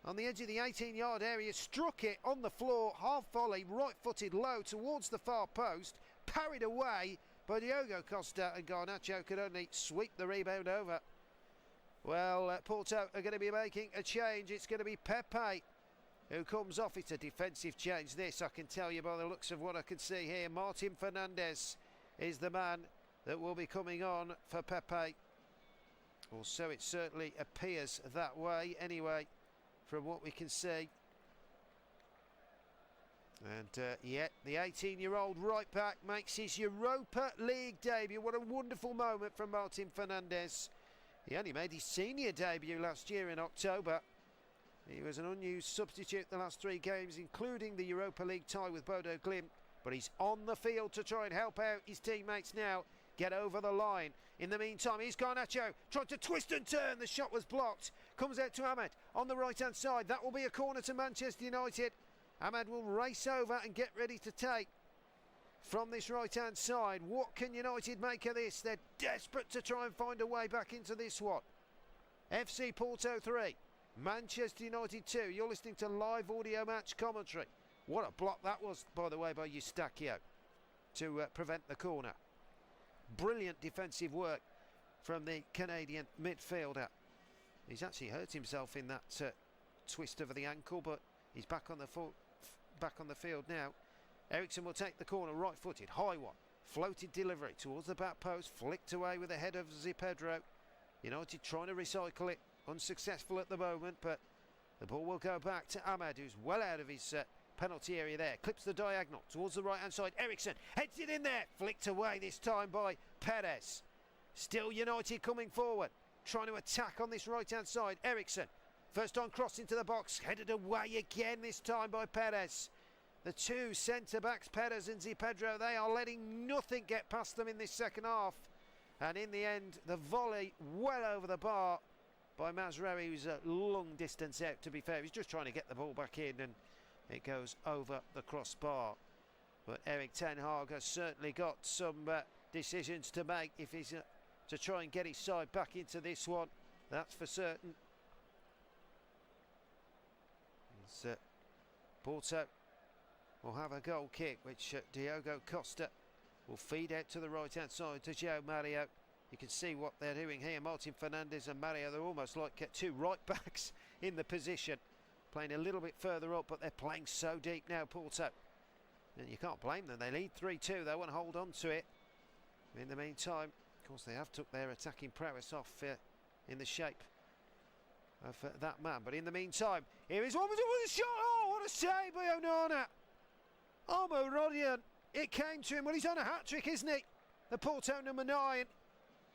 S1: on the edge of the 18-yard area. Struck it on the floor. Half volley, right-footed low towards the far post. Parried away by Diogo Costa, and Garnacho could only sweep the rebound over. Well, Porto are going to be making a change. It's going to be Pepe who comes off. It's a defensive change, this, I can tell you by the looks of what I can see here. Martin Fernandes is the man that will be coming on for Pepe. Or so it certainly appears that way, anyway, from what we can see. And yeah, the 18-year-old right back makes his Europa League debut. What a wonderful moment from Martin Fernandes. He only made his senior debut last year in October. He was an unused substitute the last 3 games, including the Europa League tie with Bodo Glimt. But he's on the field to try and help out his teammates now get over the line. In the meantime, here's Garnacho. Tried to twist and turn. The shot was blocked. Comes out to Ahmad on the right-hand side. That will be a corner to Manchester United. Ahmad will race over and get ready to take from this right-hand side. What can United make of this? They're desperate to try and find a way back into this one. FC Porto 3, Manchester United 2. You're listening to live audio match commentary. What a block that was, by the way, by Eustachio. to prevent the corner. Brilliant defensive work from the Canadian midfielder. He's actually hurt himself in that twist of the ankle, but he's back on the field now. Eriksson will take the corner, right-footed, high one, floated delivery towards the back post, flicked away with the head of Zipedro. United trying to recycle it, unsuccessful at the moment, but the ball will go back to Ahmed, who's well out of his penalty area there. Clips the diagonal towards the right-hand side. Eriksson heads it in there, flicked away this time by Perez. Still United coming forward, trying to attack on this right-hand side. Eriksson, first on cross into the box, headed away again this time by Perez. The two centre-backs, Perez and Zipedro, they are letting nothing get past them in this second half. And in the end, the volley well over the bar by Mazraoui, who's a long distance out, to be fair. He's just trying to get the ball back in, and it goes over the crossbar. But Erik ten Hag has certainly got some decisions to make if he's to try and get his side back into this one. That's for certain. Porto will have a goal kick, which Diogo Costa will feed out to the right-hand side to João Mario. You can see what they're doing here. Martin Fernandes and Mario, they're almost like two right-backs in the position. Playing a little bit further up, but they're playing so deep now, Porto. And you can't blame them. They lead 3-2. They want to hold on to it. In the meantime, of course, they have took their attacking prowess off in the shape of that man. But in the meantime, here is one with a shot. Oh, what a save by Onana. Omorodian, it came to him. Well, he's on a hat-trick, isn't he? The Porto number 9.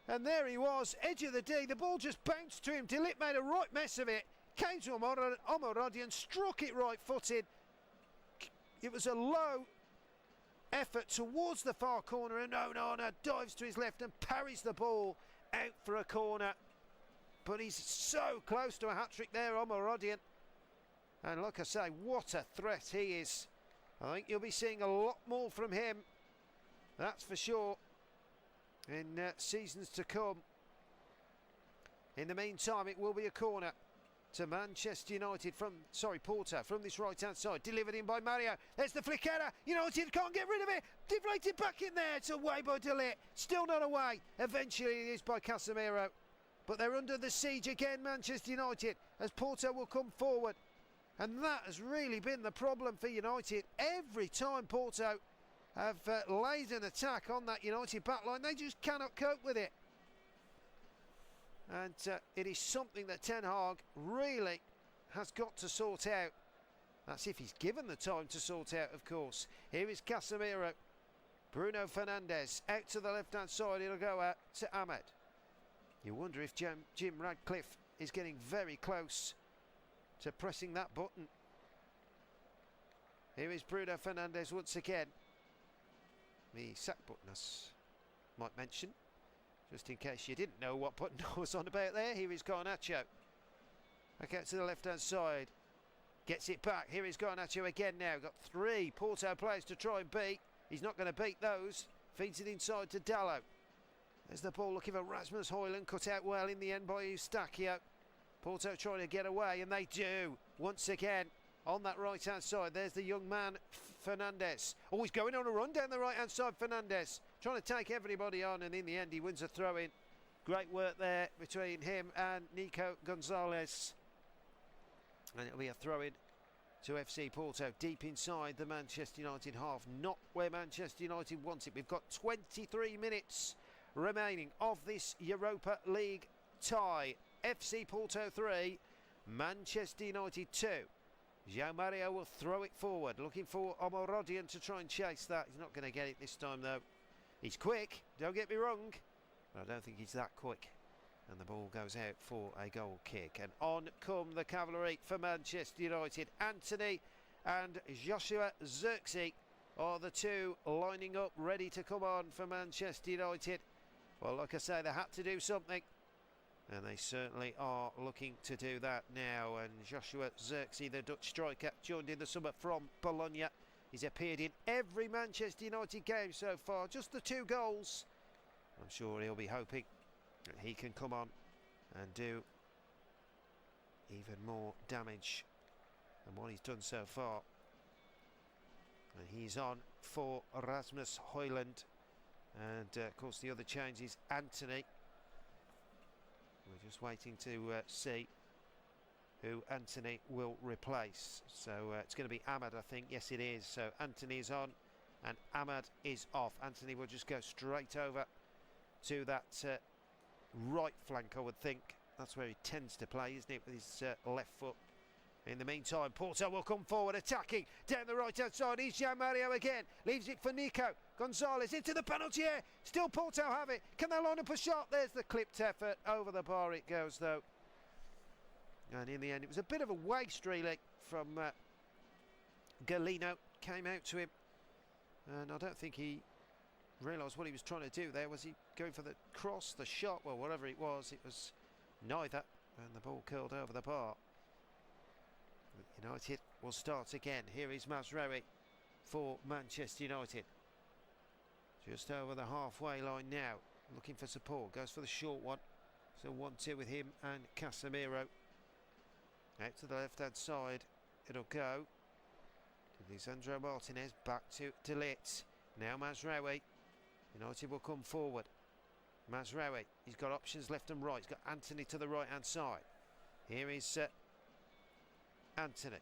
S1: And there he was, edge of the D. The ball just bounced to him. De Ligt made a right mess of it. Came to Omorodian, struck it right-footed. It was a low effort towards the far corner, and Onana dives to his left and parries the ball out for a corner. But he's so close to a hat-trick there, Omorodian. And like I say, what a threat he is. I think you'll be seeing a lot more from him, that's for sure, in seasons to come. In the meantime, it will be a corner to Manchester United from, Porto, from this right-hand side. Delivered in by Mario. There's the flickera. United can't get rid of it. Deflated back in there. It's away by De Ligt. Still not away. Eventually it is by Casemiro. But they're under the siege again, Manchester United, as Porto will come forward. And that has really been the problem for United. Every time Porto have laid an attack on that United backline, they just cannot cope with it. And it is something that Ten Hag really has got to sort out. That's if he's given the time to sort out, of course. Here is Casemiro. Bruno Fernandes out to the left-hand side. It'll go out to Ahmed. You wonder if Jim Radcliffe is getting very close to pressing that button. Here is Bruno Fernandes once again. The sack button, I might mention, just in case you didn't know what button I was on about there. Here is Garnacho. Back out to the left-hand side. Gets it back. Here is Garnacho again now. Got 3 Porto players to try and beat. He's not going to beat those. Feeds it inside to Dalot. There's the ball looking for Rasmus Højlund. Cut out well in the end by Eustachio. Porto trying to get away, and they do. Once again, on that right-hand side, there's the young man, Fernandes. Oh, he's going on a run down the right-hand side, Fernandes. Trying to take everybody on, and in the end, he wins a throw-in. Great work there between him and Nico Gonzalez. And it'll be a throw-in to FC Porto, deep inside the Manchester United half. Not where Manchester United wants it. We've got 23 minutes remaining of this Europa League tie. FC Porto 3, Manchester United 2. João Mario will throw it forward, looking for Omorodian to try and chase that. He's not going to get it this time, though. He's quick, don't get me wrong, but I don't think he's that quick. And the ball goes out for a goal kick. And on come the cavalry for Manchester United. Anthony and Joshua Zirkzee are the two lining up, ready to come on for Manchester United. Well, like I say, they had to do something. And they certainly are looking to do that now. And Joshua Zirkzee, the Dutch striker, joined in the summer from Bologna. He's appeared in every Manchester United game so far. Just the 2 goals. I'm sure he'll be hoping that he can come on and do even more damage than what he's done so far. And he's on for Rasmus Højlund. And of course the other change is Anthony. We're just waiting to see who Anthony will replace. So it's going to be Ahmad, I think. Yes, it is. So Anthony is on and Ahmad is off. Anthony will just go straight over to that right flank, I would think. That's where he tends to play, isn't it, with his left foot. In the meantime, Porto will come forward, attacking down the right-hand side. Here's Jean Mario again. Leaves it for Nico Gonzalez into the penalty area. Still Porto have it. Can they line up a shot? There's the clipped effort. Over the bar it goes, though. And in the end, it was a bit of a waste, really, from Galeno. Came out to him. And I don't think he realised what he was trying to do there. Was he going for the cross, the shot? Well, whatever it was neither. And the ball curled over the bar. United will start again. Here is Mazraoui for Manchester United. Just over the halfway line now. Looking for support. Goes for the short one. So 1-2 with him and Casemiro. Out to the left-hand side. It'll go to Lisandro Martinez. Back to De Ligt. Now Mazraoui. United will come forward. Mazraoui. He's got options left and right. He's got Anthony to the right-hand side. Here is Anthony.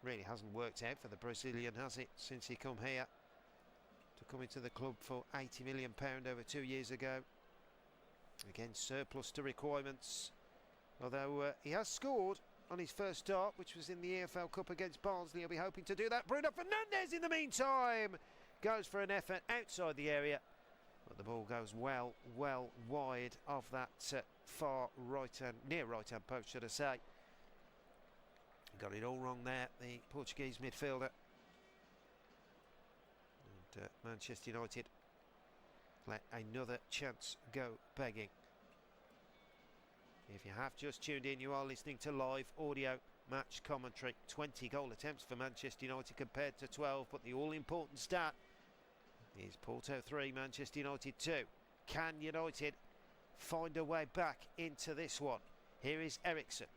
S1: Really hasn't worked out for the Brazilian, has it, since he come here to come into the club for £80 million over 2 years ago. Again, surplus to requirements. Although he has scored on his first start, which was in the EFL Cup against Barnsley. He'll be hoping to do that. Bruno Fernandes in the meantime goes for an effort outside the area. But the ball goes well wide of that far right-hand, near right-hand post, should I say. Got it all wrong there, the Portuguese midfielder. And Manchester United let another chance go begging. If you have just tuned in, you are listening to live audio match commentary. 20 goal attempts for Manchester United compared to 12, but the all-important stat is Porto 3, Manchester United 2. Can United find a way back into this one? Here is Eriksson.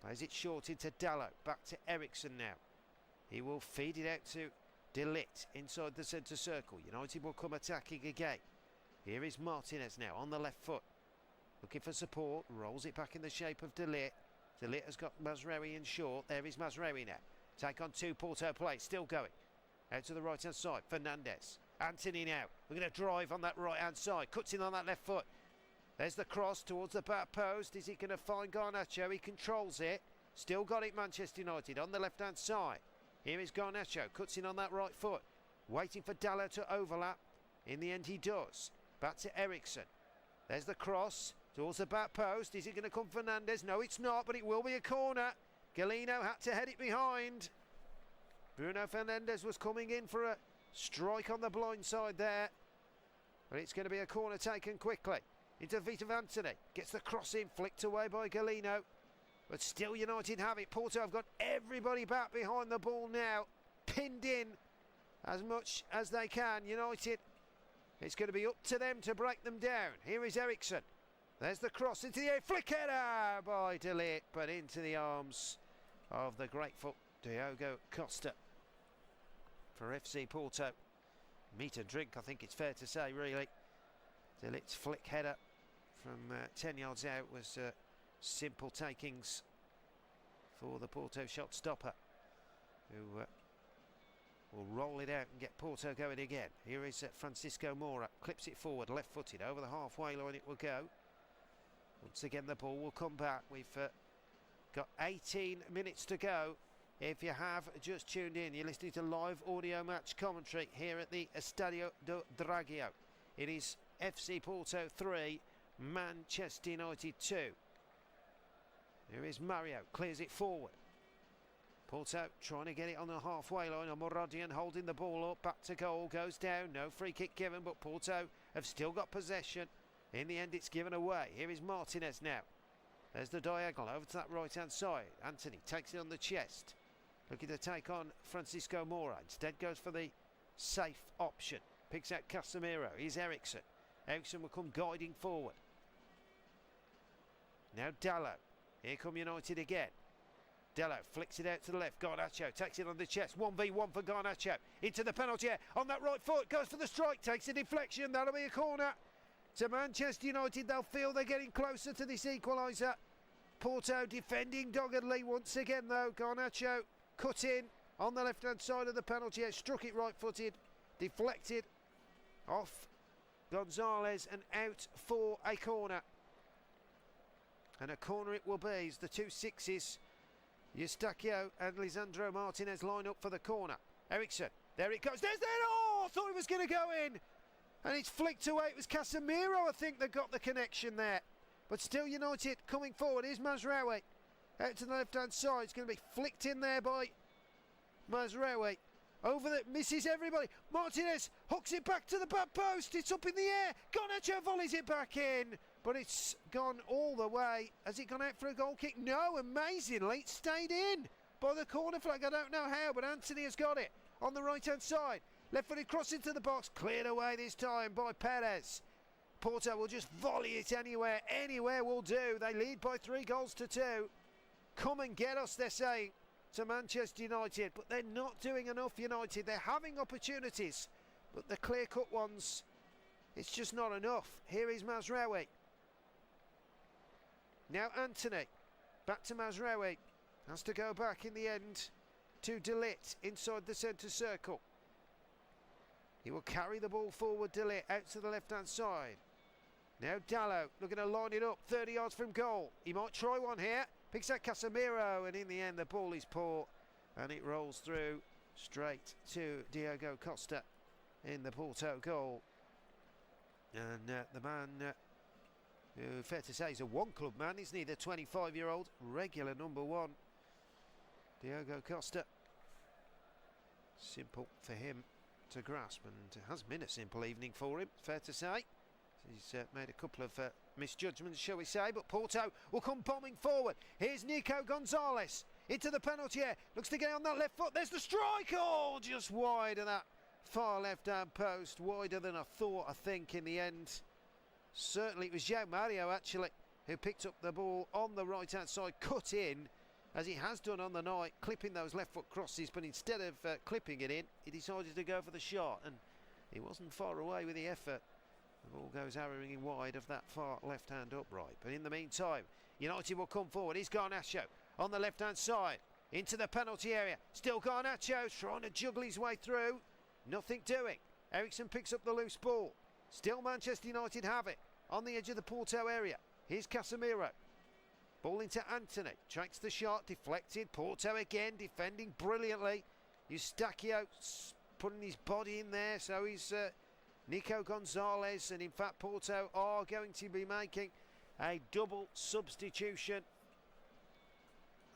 S1: Plays it short into Dalot. Back to Eriksson now. He will feed it out to De Ligt inside the centre circle. United will come attacking again. Here is Martinez now on the left foot. Looking for support. Rolls it back in the shape of De Ligt. De Ligt has got Mazraoui in short. There is Mazraoui now. Take on two Porto play. Still going. Out to the right hand side. Fernandes. Anthony now. We're going to drive on that right hand side. Cuts in on that left foot. There's the cross towards the back post. Is he going to find Garnacho? He controls it. Still got it, Manchester United on the left hand side. Here is Garnacho. Cuts in on that right foot. Waiting for Dalot to overlap. In the end he does. Back to Eriksson. There's the cross towards the back post. Is it going to come Fernandes? No, it's not, but it will be a corner. Galeno had to head it behind. Bruno Fernandes was coming in for a strike on the blind side there. But it's going to be a corner taken quickly. Into the feet of Anthony. Gets the cross in, flicked away by Galeno. But still United have it. Porto have got everybody back behind the ball now. Pinned in as much as they can. United, it's going to be up to them to break them down. Here is Eriksson. There's the cross into the air. Flick header by De Ligt, but into the arms of the grateful Diogo Costa. For FC Porto. Meat and drink, I think it's fair to say, really. De Ligt's flick header from 10 yards out was simple takings for the Porto shot stopper, who will roll it out and get Porto going again. Here is Francisco Moura, clips it forward, left-footed, over the halfway line it will go. Once again the ball will come back. We've got 18 minutes to go. If you have just tuned in, you're listening to live audio match commentary here at the Estadio do Dragão. It is FC Porto 3, Manchester United 2. Here is Mario, clears it forward. Porto trying to get it on the halfway line. Morodian holding the ball up, back to goal, goes down. No free kick given, but Porto have still got possession. In the end, it's given away. Here is Martinez now. There's the diagonal over to that right-hand side. Anthony takes it on the chest. Looking to take on Francisco Moura. Instead goes for the safe option. Picks out Casemiro. Here's Eriksson. Eriksson will come guiding forward. Now Dalot. Here come United again. Dello flicks it out to the left. Garnacho takes it on the chest. 1v1 for Garnacho. Into the penalty area. On that right foot. Goes for the strike. Takes a deflection. That'll be a corner. To Manchester United. They'll feel they're getting closer to this equaliser. Porto defending doggedly once again though. Garnacho cut in on the left-hand side of the penalty area. Struck it right-footed. Deflected off Gonzalez and out for a corner. And a corner it will be as the two sixes, Eustachio and Lisandro Martinez, line up for the corner. Ericsson, there it goes. There's that! Oh, I thought it was going to go in. And it's flicked away. It was Casemiro, I think, that got the connection there. But still United coming forward. Here's Mazraoui. Out to the left-hand side. It's going to be flicked in there by Mazraoui. Over that, misses everybody. Martinez hooks it back to the back post. It's up in the air. Garnacho volleys it back in. But it's gone all the way. Has it gone out for a goal kick? No, amazingly, it stayed in by the corner flag. I don't know how, but Anthony has got it on the right-hand side. Left-footed cross into the box. Cleared away this time by Perez. Porto will just volley it anywhere. Anywhere will do. They lead by 3-2. Come and get us, they're saying, to Manchester United. But they're not doing enough, United. They're having opportunities, but the clear-cut ones, it's just not enough. Here is Mazraoui. Now Anthony, back to Mazraoui, has to go back in the end to De Ligt inside the centre circle. He will carry the ball forward, De Ligt, out to the left-hand side. Now Dalot looking to line it up 30 yards from goal. He might try one here, picks out Casemiro, and in the end the ball is poor and it rolls through straight to Diogo Costa in the Porto goal. And the man... fair to say he's a one-club man, isn't he? The 25-year-old, regular number 1, Diogo Costa. Simple for him to grasp, and it hasn't been a simple evening for him, fair to say. He's made a couple of misjudgments, shall we say, but Porto will come bombing forward. Here's Nico Gonzalez into the penalty area. Looks to get on that left foot. There's the strike! Oh, just wide of that far left-hand post. Wider than I thought, I think, in the end. Certainly it was João Mario actually who picked up the ball on the right hand side, cut in as he has done on the night, clipping those left foot crosses, but instead of clipping it in, he decided to go for the shot, and he wasn't far away with the effort. The ball goes arrowing wide of that far left hand upright, but in the meantime United will come forward. Here's Garnacho on the left hand side into the penalty area. Still Garnacho trying to juggle his way through, nothing doing. Ericsson picks up the loose ball. Still Manchester United have it on the edge of the Porto area. Here's Casemiro. Ball into Anthony. Takes the shot, deflected. Porto again defending brilliantly. Eustachio putting his body in there. So he's Nico Gonzalez. And in fact Porto are going to be making a double substitution.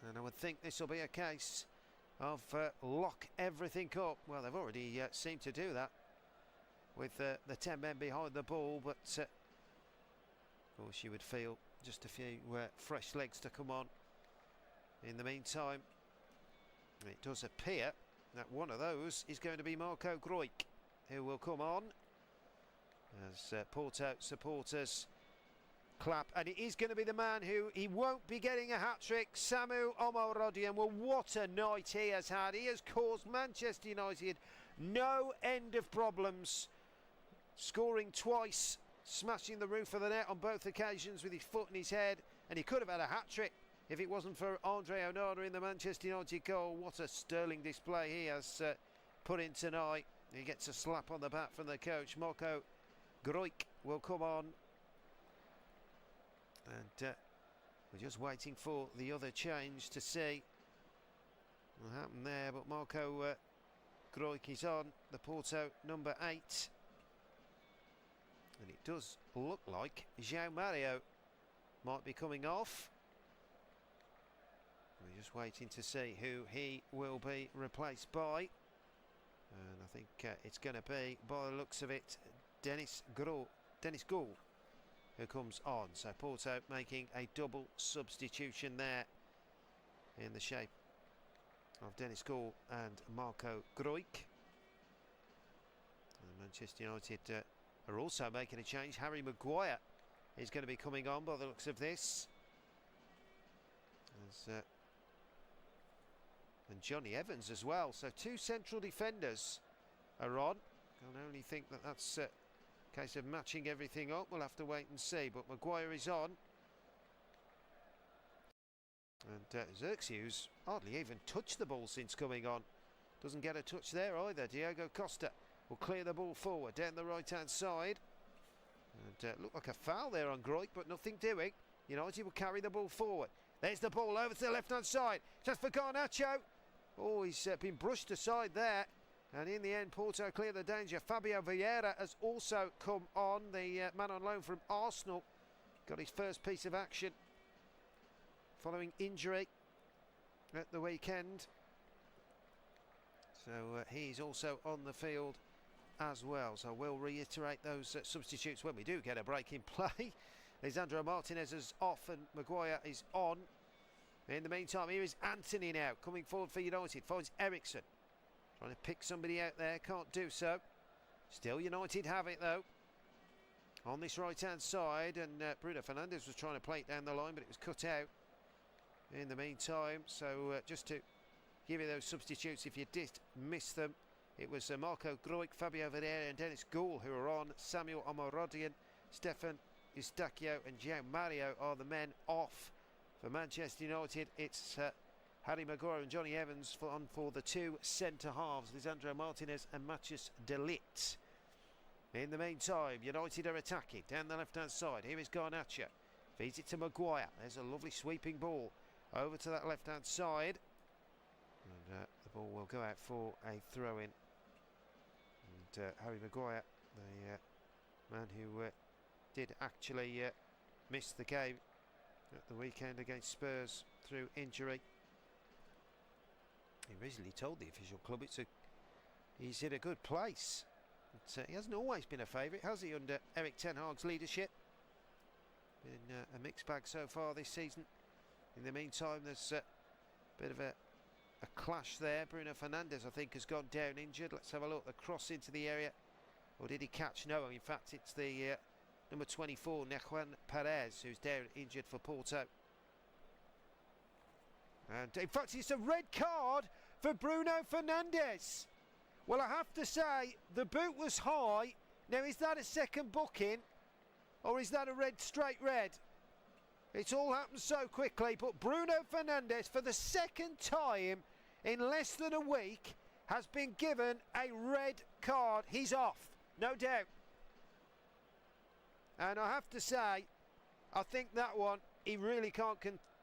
S1: And I would think this will be a case of lock everything up. Well, they've already seemed to do that with the 10 men behind the ball, but of course you would feel just a few fresh legs to come on. In the meantime, it does appear that one of those is going to be Marco Gruik, who will come on as Porto supporters clap, and it is going to be the man who he won't be getting a hat-trick, Samu Omorodion. Well, what a night he has had. He has caused Manchester United no end of problems, scoring twice, smashing the roof of the net on both occasions with his foot and his head, and he could have had a hat-trick if it wasn't for Andre Onana in the Manchester United goal. What a sterling display he has put in tonight. He gets a slap on the back from the coach. Marco Gruik will come on, and we're just waiting for the other change to see what happened there, but Marco Gruik is on, the Porto number 8. And it does look like João Mario might be coming off. We're just waiting to see who he will be replaced by. And I think it's going to be, by the looks of it, Dennis Gould, who comes on. So Porto making a double substitution there in the shape of Dennis Gould and Marco Gruik. And Manchester United are also making a change. Harry Maguire is going to be coming on by the looks of this, as and Johnny Evans as well. So 2 central defenders are on. I can only think that that's a case of matching everything up. We'll have to wait and see. But Maguire is on. And Xerxes hardly even touched the ball since coming on. Doesn't get a touch there either. Diego Costa will clear the ball forward down the right-hand side. And looked like a foul there on Groik, but nothing doing. United will carry the ball forward. There's the ball over to the left-hand side. Just for Garnacho. Oh, he's been brushed aside there. And in the end, Porto clear the danger. Fabio Vieira has also come on, the man on loan from Arsenal. Got his first piece of action following injury at the weekend. So he's also on the field as well. So we'll reiterate those substitutes when we do get a break in play. Lisandro Martinez is off and Maguire is on. In the meantime, here is Anthony now, coming forward for United. Finds Ericsson. Trying to pick somebody out there, can't do so. Still United have it though. On this right-hand side, and Bruno Fernandes was trying to play it down the line, but it was cut out in the meantime. So just to give you those substitutes, if you did miss them, it was Marco Groik, Fabio Vieira and Dennis Gould who are on. Samuel Omorodian, Stefan Eustachio and João Mario are the men off. For Manchester United, it's Harry Maguire and Johnny Evans on for the 2 centre-halves, Lisandro Martinez and Matthias de Ligt. In the meantime, United are attacking down the left-hand side. Here is Garnacho. Feeds it to Maguire. There's a lovely sweeping ball over to that left-hand side. And the ball will go out for a throw-in. And Harry Maguire, the man who did actually miss the game at the weekend against Spurs through injury. He recently told the official club he's in a good place. But, he hasn't always been a favourite, has he, under Erik ten Hag's leadership? Been a mixed bag so far this season. In the meantime, there's a bit of a clash there. Bruno Fernandes, I think, has gone down injured. Let's have a look. The cross into the area. Or did he catch? No, in fact, it's the number 24, Nejuan Perez, who's down injured for Porto. And in fact, it's a red card for Bruno Fernandes. Well, I have to say, the boot was high. Now, is that a second booking? Or is that a straight red? It's all happened so quickly, but Bruno Fernandes, for the second time in less than a week, has been given a red card. He's off, no doubt. And I have to say, I think that one he really can't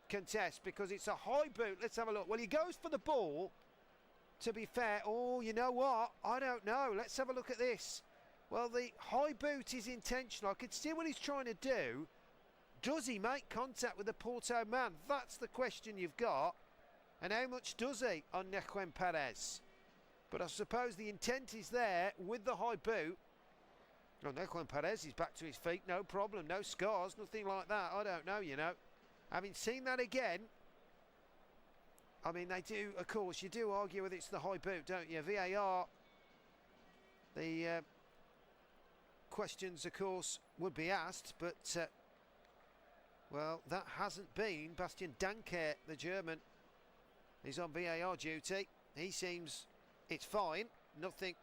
S1: contest, because it's a high boot. Let's have a look. Well, he goes for the ball, to be fair. Oh, you know what? I don't know. Let's have a look at this. Well, the high boot is intentional. I can see what he's trying to do. Does he make contact with the Porto man? That's the question you've got. And how much does he on Nejuan Perez? But I suppose the intent is there with the high boot. Oh, Nejuan Perez is back to his feet, no problem, no scars, nothing like that. I don't know, you know. Having seen that again, I mean, they do, of course, you do argue whether it's the high boot, don't you? VAR, the questions, of course, would be asked, but, well, that hasn't been. Bastian Danker, the German, is on VAR duty. He seems it's fine, nothing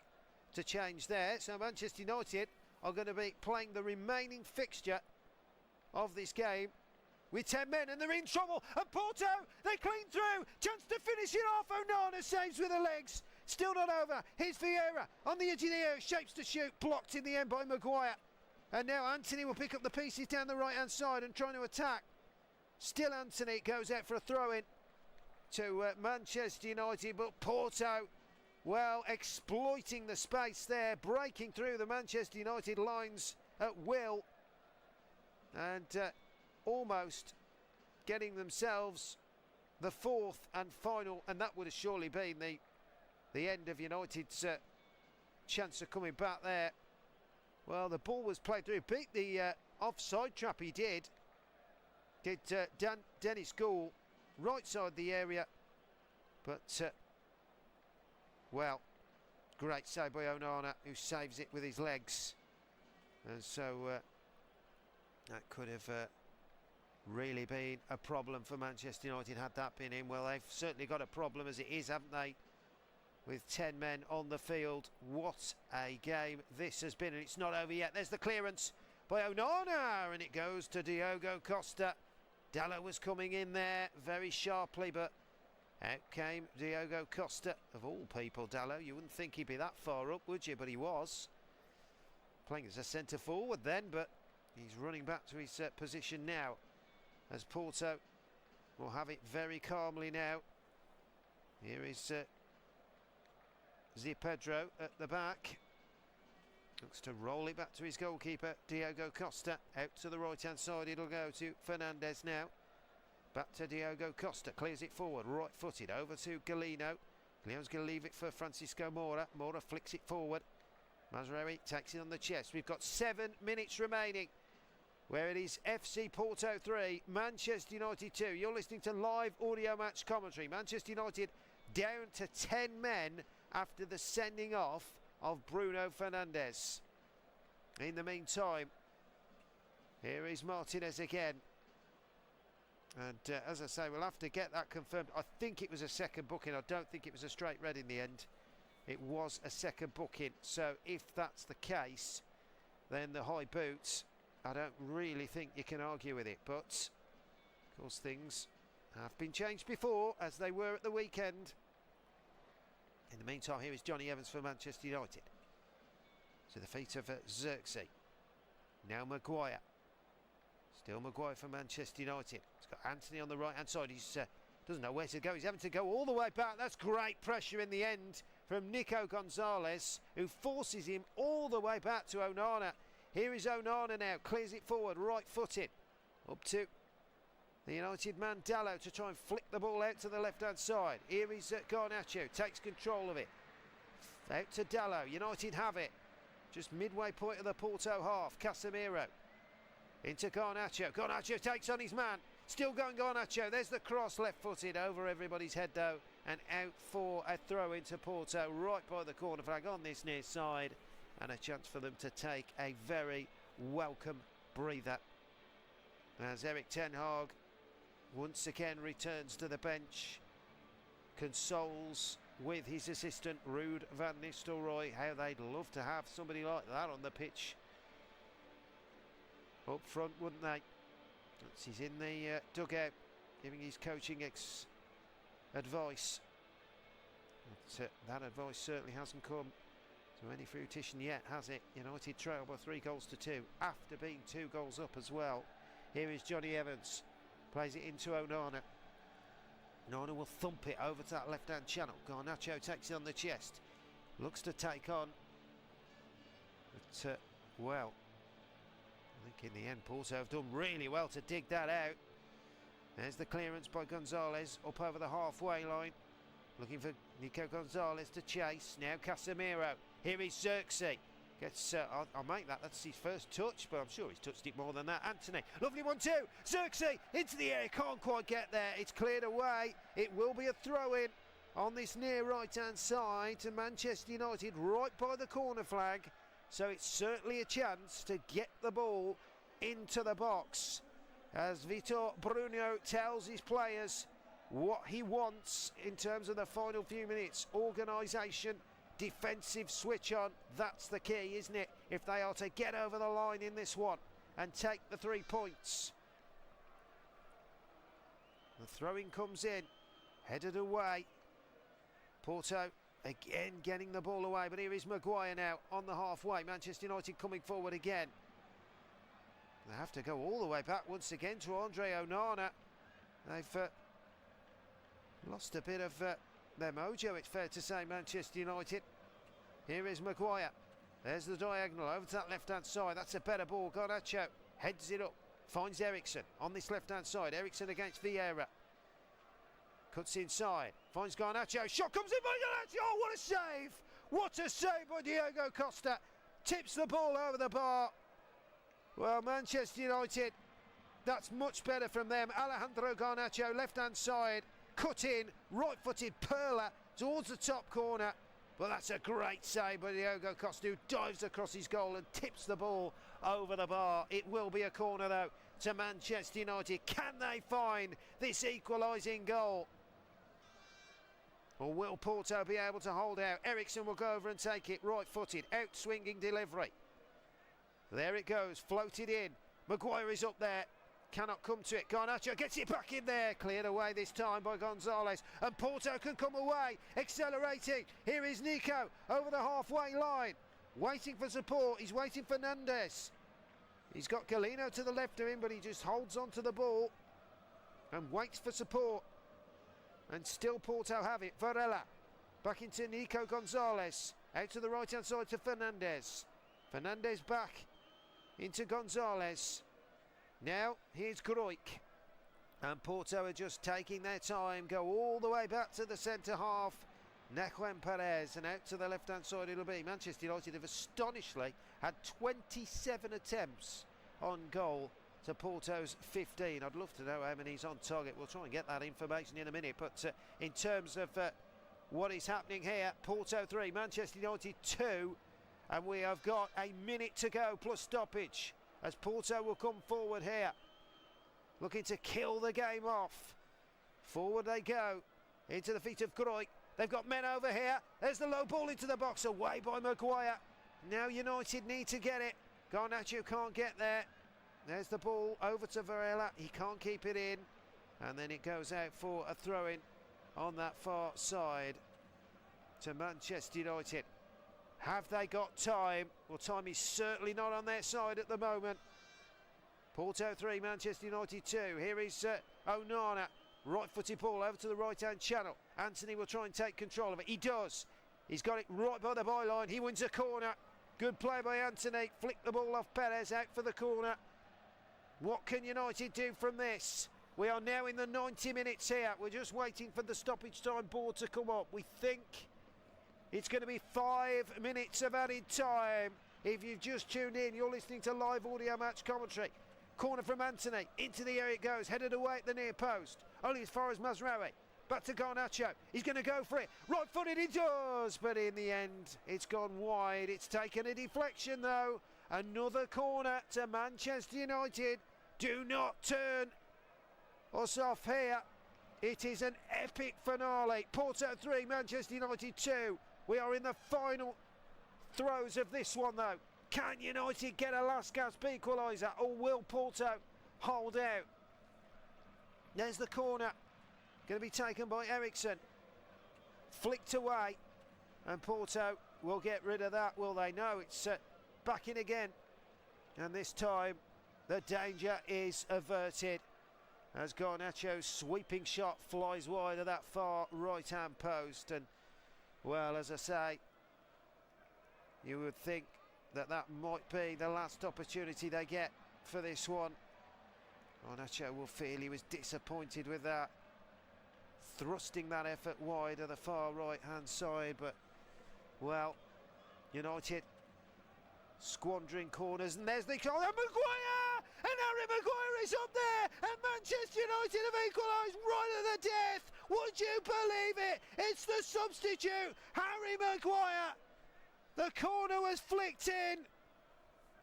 S1: to change there. So Manchester United are going to be playing the remaining fixture of this game with 10 men, and they're in trouble. And Porto, they clean through. Chance to finish it off. Onana saves with the legs. Still not over. Here's Vieira on the edge of the area. Shapes to shoot. Blocked in the end by Maguire. And now Anthony will pick up the pieces down the right-hand side and trying to attack. Still Anthony goes out for a throw-in to Manchester United, but Porto, well, exploiting the space there, breaking through the Manchester United lines at will, and almost getting themselves the fourth and final, and that would have surely been the end of United's chance of coming back there. Well, the ball was played through. Beat the offside trap, he did. Dennis Gould, right side the area. But, well, great save by Onana, who saves it with his legs. And so that could have really been a problem for Manchester United had that been in. Well, they've certainly got a problem as it is, haven't they? With 10 men on the field. What a game this has been, and it's not over yet. There's the clearance by Onana, and it goes to Diogo Costa. Dalot was coming in there very sharply, but out came Diogo Costa. Of all people, Dalot, you wouldn't think he'd be that far up, would you? But he was. Playing as a centre forward then, but he's running back to his position now, as Porto will have it very calmly now. Here is Zé Pedro at the back. Looks to roll it back to his goalkeeper, Diogo Costa. Out to the right-hand side, it'll go to Fernandes now. Back to Diogo Costa, clears it forward, right-footed, over to Galeno. Leo's going to leave it for Francisco Moura. Moura flicks it forward. Mazraoui takes it on the chest. We've got 7 minutes remaining, where it is FC Porto 3, Manchester United 2. You're listening to live audio match commentary. Manchester United down to 10 men after the sending off of Bruno Fernandes. In the meantime, here is Martinez again. And as I say, we'll have to get that confirmed. I think it was a second booking. I don't think it was a straight red in the end. It was a second booking. So if that's the case, then the high boots, I don't really think you can argue with it. But, of course, things have been changed before, as they were at the weekend. In the meantime, here is Johnny Evans for Manchester United. To the feet of Xerxes. Now Maguire. Still Maguire for Manchester United. He's got Anthony on the right-hand side. He doesn't know where to go. He's having to go all the way back. That's great pressure in the end from Nico Gonzalez, who forces him all the way back to Onana. Here is Onana now. Clears it forward, right-footed. Up to the United man Dalot to try and flick the ball out to the left-hand side. Here is Garnacho. Takes control of it. Out to Dalot. United have it. Just midway point of the Porto half. Casemiro. Into Garnacho. Garnacho takes on his man. Still going Garnacho. There's the cross, left-footed over everybody's head though, and out for a throw into Porto right by the corner flag on this near side, and a chance for them to take a very welcome breather as Erik ten Hag once again returns to the bench, consoles with his assistant Ruud van Nistelrooy. How they'd love to have somebody like that on the pitch up front, wouldn't they? He's in the dugout giving his coaching advice. But, that advice certainly hasn't come to any fruition yet, has it? United trail by 3-2 after being 2 goals up as well. Here is Johnny Evans. Plays it into Onana. Onana will thump it over to that left-hand channel. Garnacho takes it on the chest. Looks to take on. But, well, I think in the end Porto have done really well to dig that out. There's the clearance by Gonzalez up over the halfway line. Looking for Nico Gonzalez to chase. Now Casemiro. Here is Xerxes. Gets, I'll make that. That's his first touch, but I'm sure he's touched it more than that. Anthony. Lovely 1-2. Xerxes into the air. Can't quite get there. It's cleared away. It will be a throw-in on this near right-hand side to Manchester United, right by the corner flag. So it's certainly a chance to get the ball into the box, as Vitor Bruno tells his players what he wants in terms of the final few minutes. Organisation, defensive switch on, that's the key, isn't it? If they are to get over the line in this one and take the 3 points. The throw-in comes in, headed away. Porto again getting the ball away, but here is Maguire now on the halfway. Manchester United coming forward again. They have to go all the way back once again to Andre Onana. They've lost a bit of their mojo, it's fair to say, Manchester United. Here is Maguire. There's the diagonal over to that left-hand side. That's a better ball. Garnacho heads it up. Finds Eriksson on this left-hand side. Eriksson against Vieira. Cuts inside. Finds Garnacho. Shot comes in by Garnacho. Oh, what a save! What a save by Diogo Costa. Tips the ball over the bar. Well, Manchester United, that's much better from them. Alejandro Garnacho, left-hand side. Cut in. Right-footed Perla towards the top corner. But that's a great save by Diogo Costa, who dives across his goal and tips the ball over the bar. It will be a corner, though. to Manchester United. Can they find this equalising goal? Or will Porto be able to hold out? Eriksen will go over and take it, right-footed, out-swinging delivery. There it goes, floated in. Maguire is up there, cannot come to it. Garnacho gets it back in there, cleared away this time by Gonzalez. And Porto can come away, accelerating. Here is Nico over the halfway line, waiting for support. He's waiting for Fernandes. He's got Galeno to the left of him, but he just holds on to the ball and waits for support. And still Porto have it. Varela back into Nico Gonzalez. Out to the right-hand side to Fernandes. Fernandes back into Gonzalez. Now here's Gruik. And Porto are just taking their time. Go all the way back to the centre half. Nahuel Perez, and out to the left-hand side it'll be. Manchester United have astonishingly had 27 attempts on goal to Porto's 15. I'd love to know how many he's on target. We'll try and get that information in a minute. But in terms of what is happening here, Porto 3, Manchester United 2, and we have got a minute to go plus stoppage as Porto will come forward here, looking to kill the game off. Forward they go into the feet of Gruik. They've got men over here. There's the low ball into the box, away by Maguire. Now United need to get it. Garnacho can't get there. There's the ball over to Varela. He can't keep it in. And then it goes out for a throw-in on that far side to Manchester United. Have they got time? Well, time is certainly not on their side at the moment. Porto 3, Manchester United 2. Here is Onana. Right-footed ball over to the right-hand channel. Anthony will try and take control of it. He does. He's got it right by the byline. He wins a corner. Good play by Anthony. Flick the ball off Perez, out for the corner. What can United do from this? We are now in the 90 minutes here. We're just waiting for the stoppage time board to come up. We think it's going to be 5 minutes of added time. If you've just tuned in, you're listening to live audio match commentary. Corner from Anthony. Into the air it goes. Headed away at the near post. Only as far as Mazraoui. Back to Garnacho. He's going to go for it. Right-footed, he does. But in the end, it's gone wide. It's taken a deflection, though. Another corner to Manchester United. Do not turn us off here. It is an epic finale. Porto 3, Manchester United 2. We are in the final throes of this one, though. Can United get a last-gasp equaliser, or will Porto hold out? There's the corner. Going to be taken by Eriksen. Flicked away. And Porto will get rid of that, will they? No, it's back in again. And this time, the danger is averted. As Garnacho's sweeping shot flies wide of that far right-hand post. And, well, as I say, you would think that that might be the last opportunity they get for this one. Garnacho will feel he was disappointed with that. Thrusting that effort wide of the far right-hand side. But, well, United squandering corners. And there's the goal. And Maguire! And Harry Maguire is up there, and Manchester United have equalised right at the death. Would you believe it? It's the substitute, Harry Maguire. The corner was flicked in,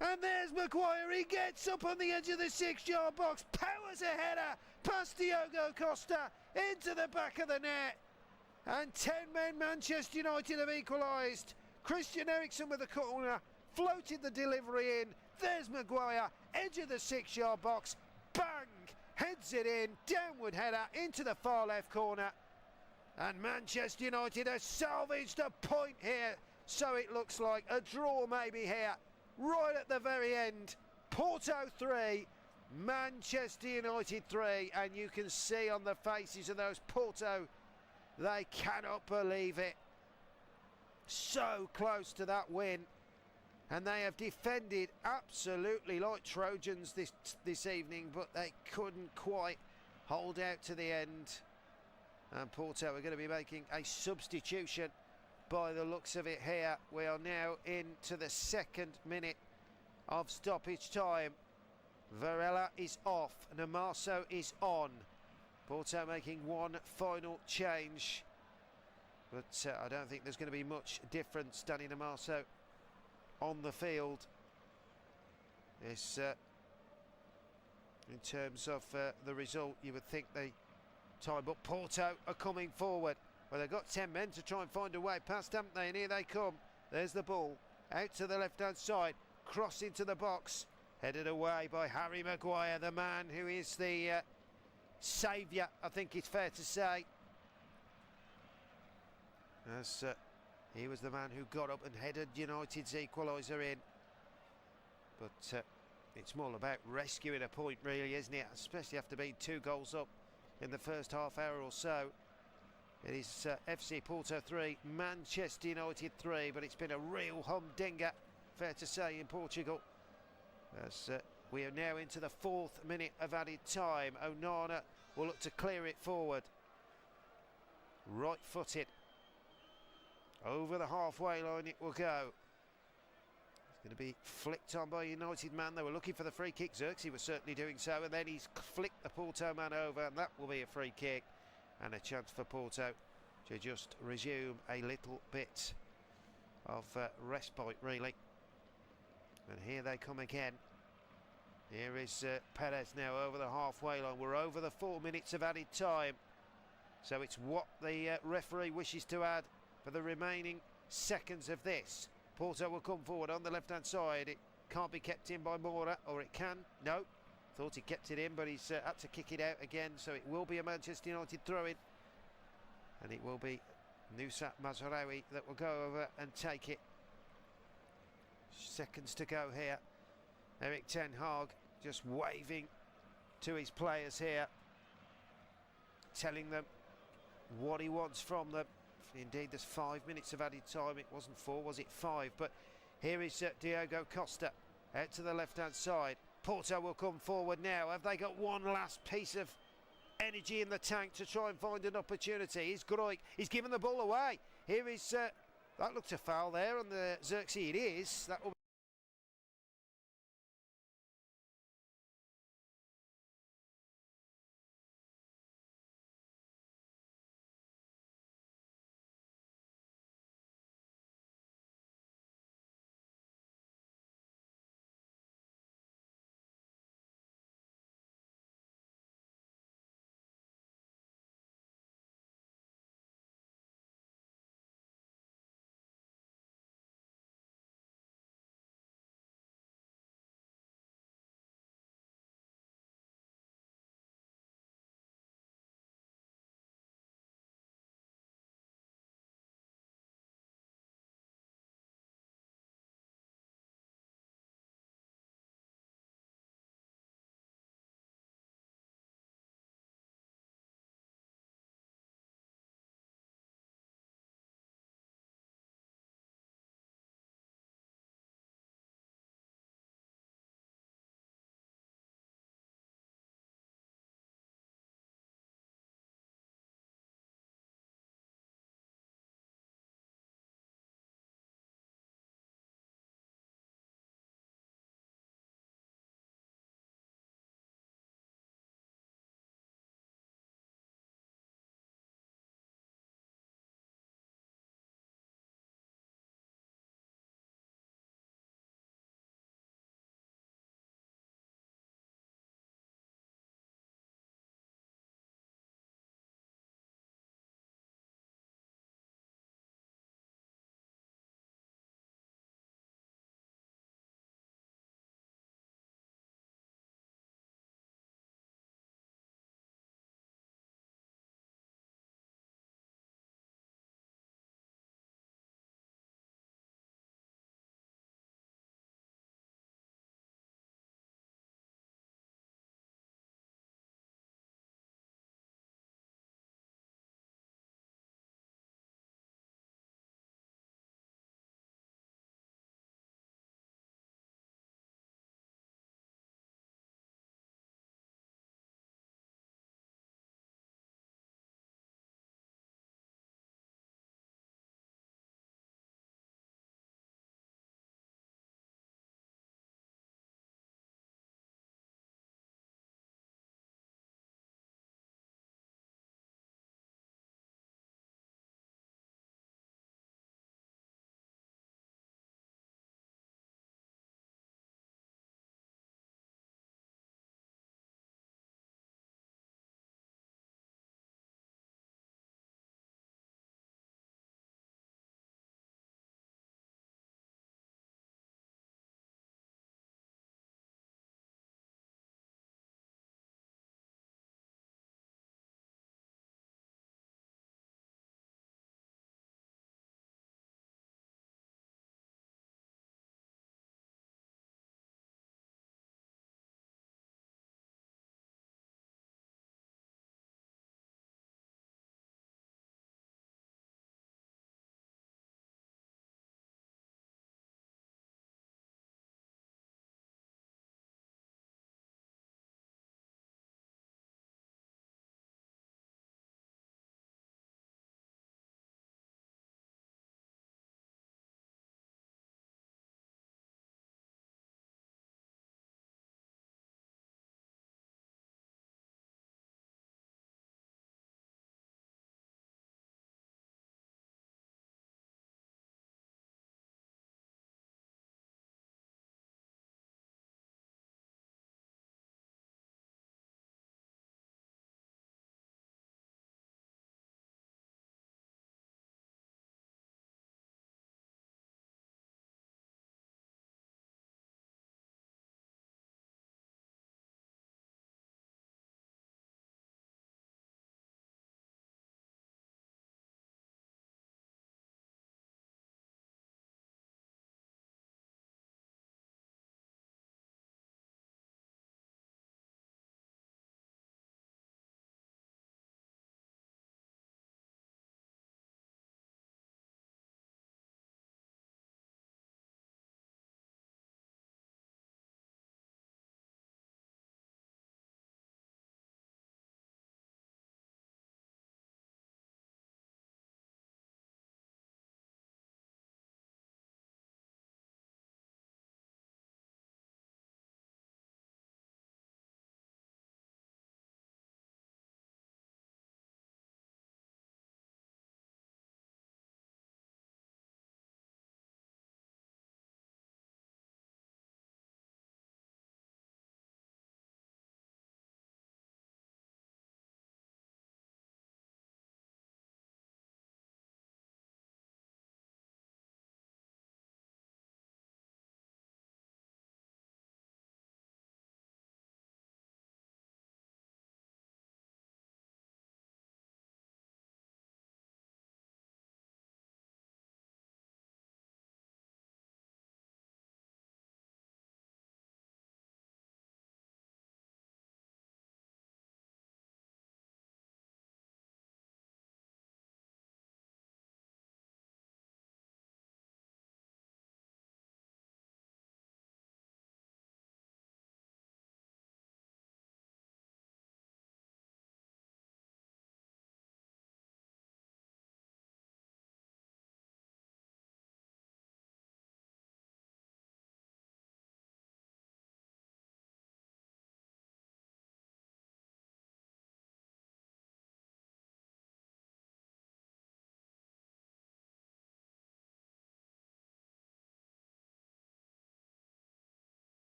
S1: and there's Maguire. He gets up on the edge of the 6-yard box, powers a header past Diogo Costa into the back of the net, and 10 men Manchester United have equalised. Christian Eriksen with the corner, floated the delivery in. There's Maguire, edge of the 6-yard box, bang, heads it in, downward header into the far left corner. And Manchester United has salvaged a point here, so it looks like a draw maybe here, right at the very end. Porto 3, Manchester United 3, and you can see on the faces of those Porto, they cannot believe it. So close to that win. And they have defended absolutely like Trojans this evening, but they couldn't quite hold out to the end. And Porto are going to be making a substitution by the looks of it here. We are now into the 2nd minute of stoppage time. Varela is off, Namaso is on. Porto making one final change. But I don't think there's going to be much difference. Danny Namaso on the field. This in terms of the result. You would think they time, but Porto are coming forward. Well, they've got 10 men to try and find a way past, haven't they? And here they come. There's the ball out to the left-hand side, cross into the box, headed away by Harry Maguire, the man who is the saviour, I think it's fair to say, as he was the man who got up and headed United's equaliser in. But it's more about rescuing a point, really, isn't it? Especially after being 2 goals up in the first half hour or so. It is FC Porto 3, Manchester United 3, but it's been a real humdinger, fair to say, in Portugal. As we are now into the 4th minute of added time. Onana will look to clear it forward. Right-footed. Over the halfway line it will go. It's going to be flicked on by a United man. They were looking for the free kick. Xerxes was certainly doing so, and then he's flicked the Porto man over, and that will be a free kick. And a chance for Porto to just resume a little bit of respite, really. And here they come again. Here is Perez now over the halfway line. We're over the 4 minutes of added time. So it's what the referee wishes to add for the remaining seconds of this. Porto will come forward on the left-hand side. It can't be kept in by Mora, or it can. No. Thought he kept it in, but he's had to kick it out again, so it will be a Manchester United throw-in. And it will be Nusat Mazraoui that will go over and take it. Seconds to go here. Erik ten Hag just waving to his players here, telling them what he wants from them. Indeed, there's 5 minutes of added time. It wasn't 4, was it 5? But here is Diogo Costa out to the left-hand side. Porto will come forward now. Have they got one last piece of energy in the tank to try and find an opportunity? Here's Groik. He's given the ball away. Here is that looked a foul there on the Xerxes. It is. That will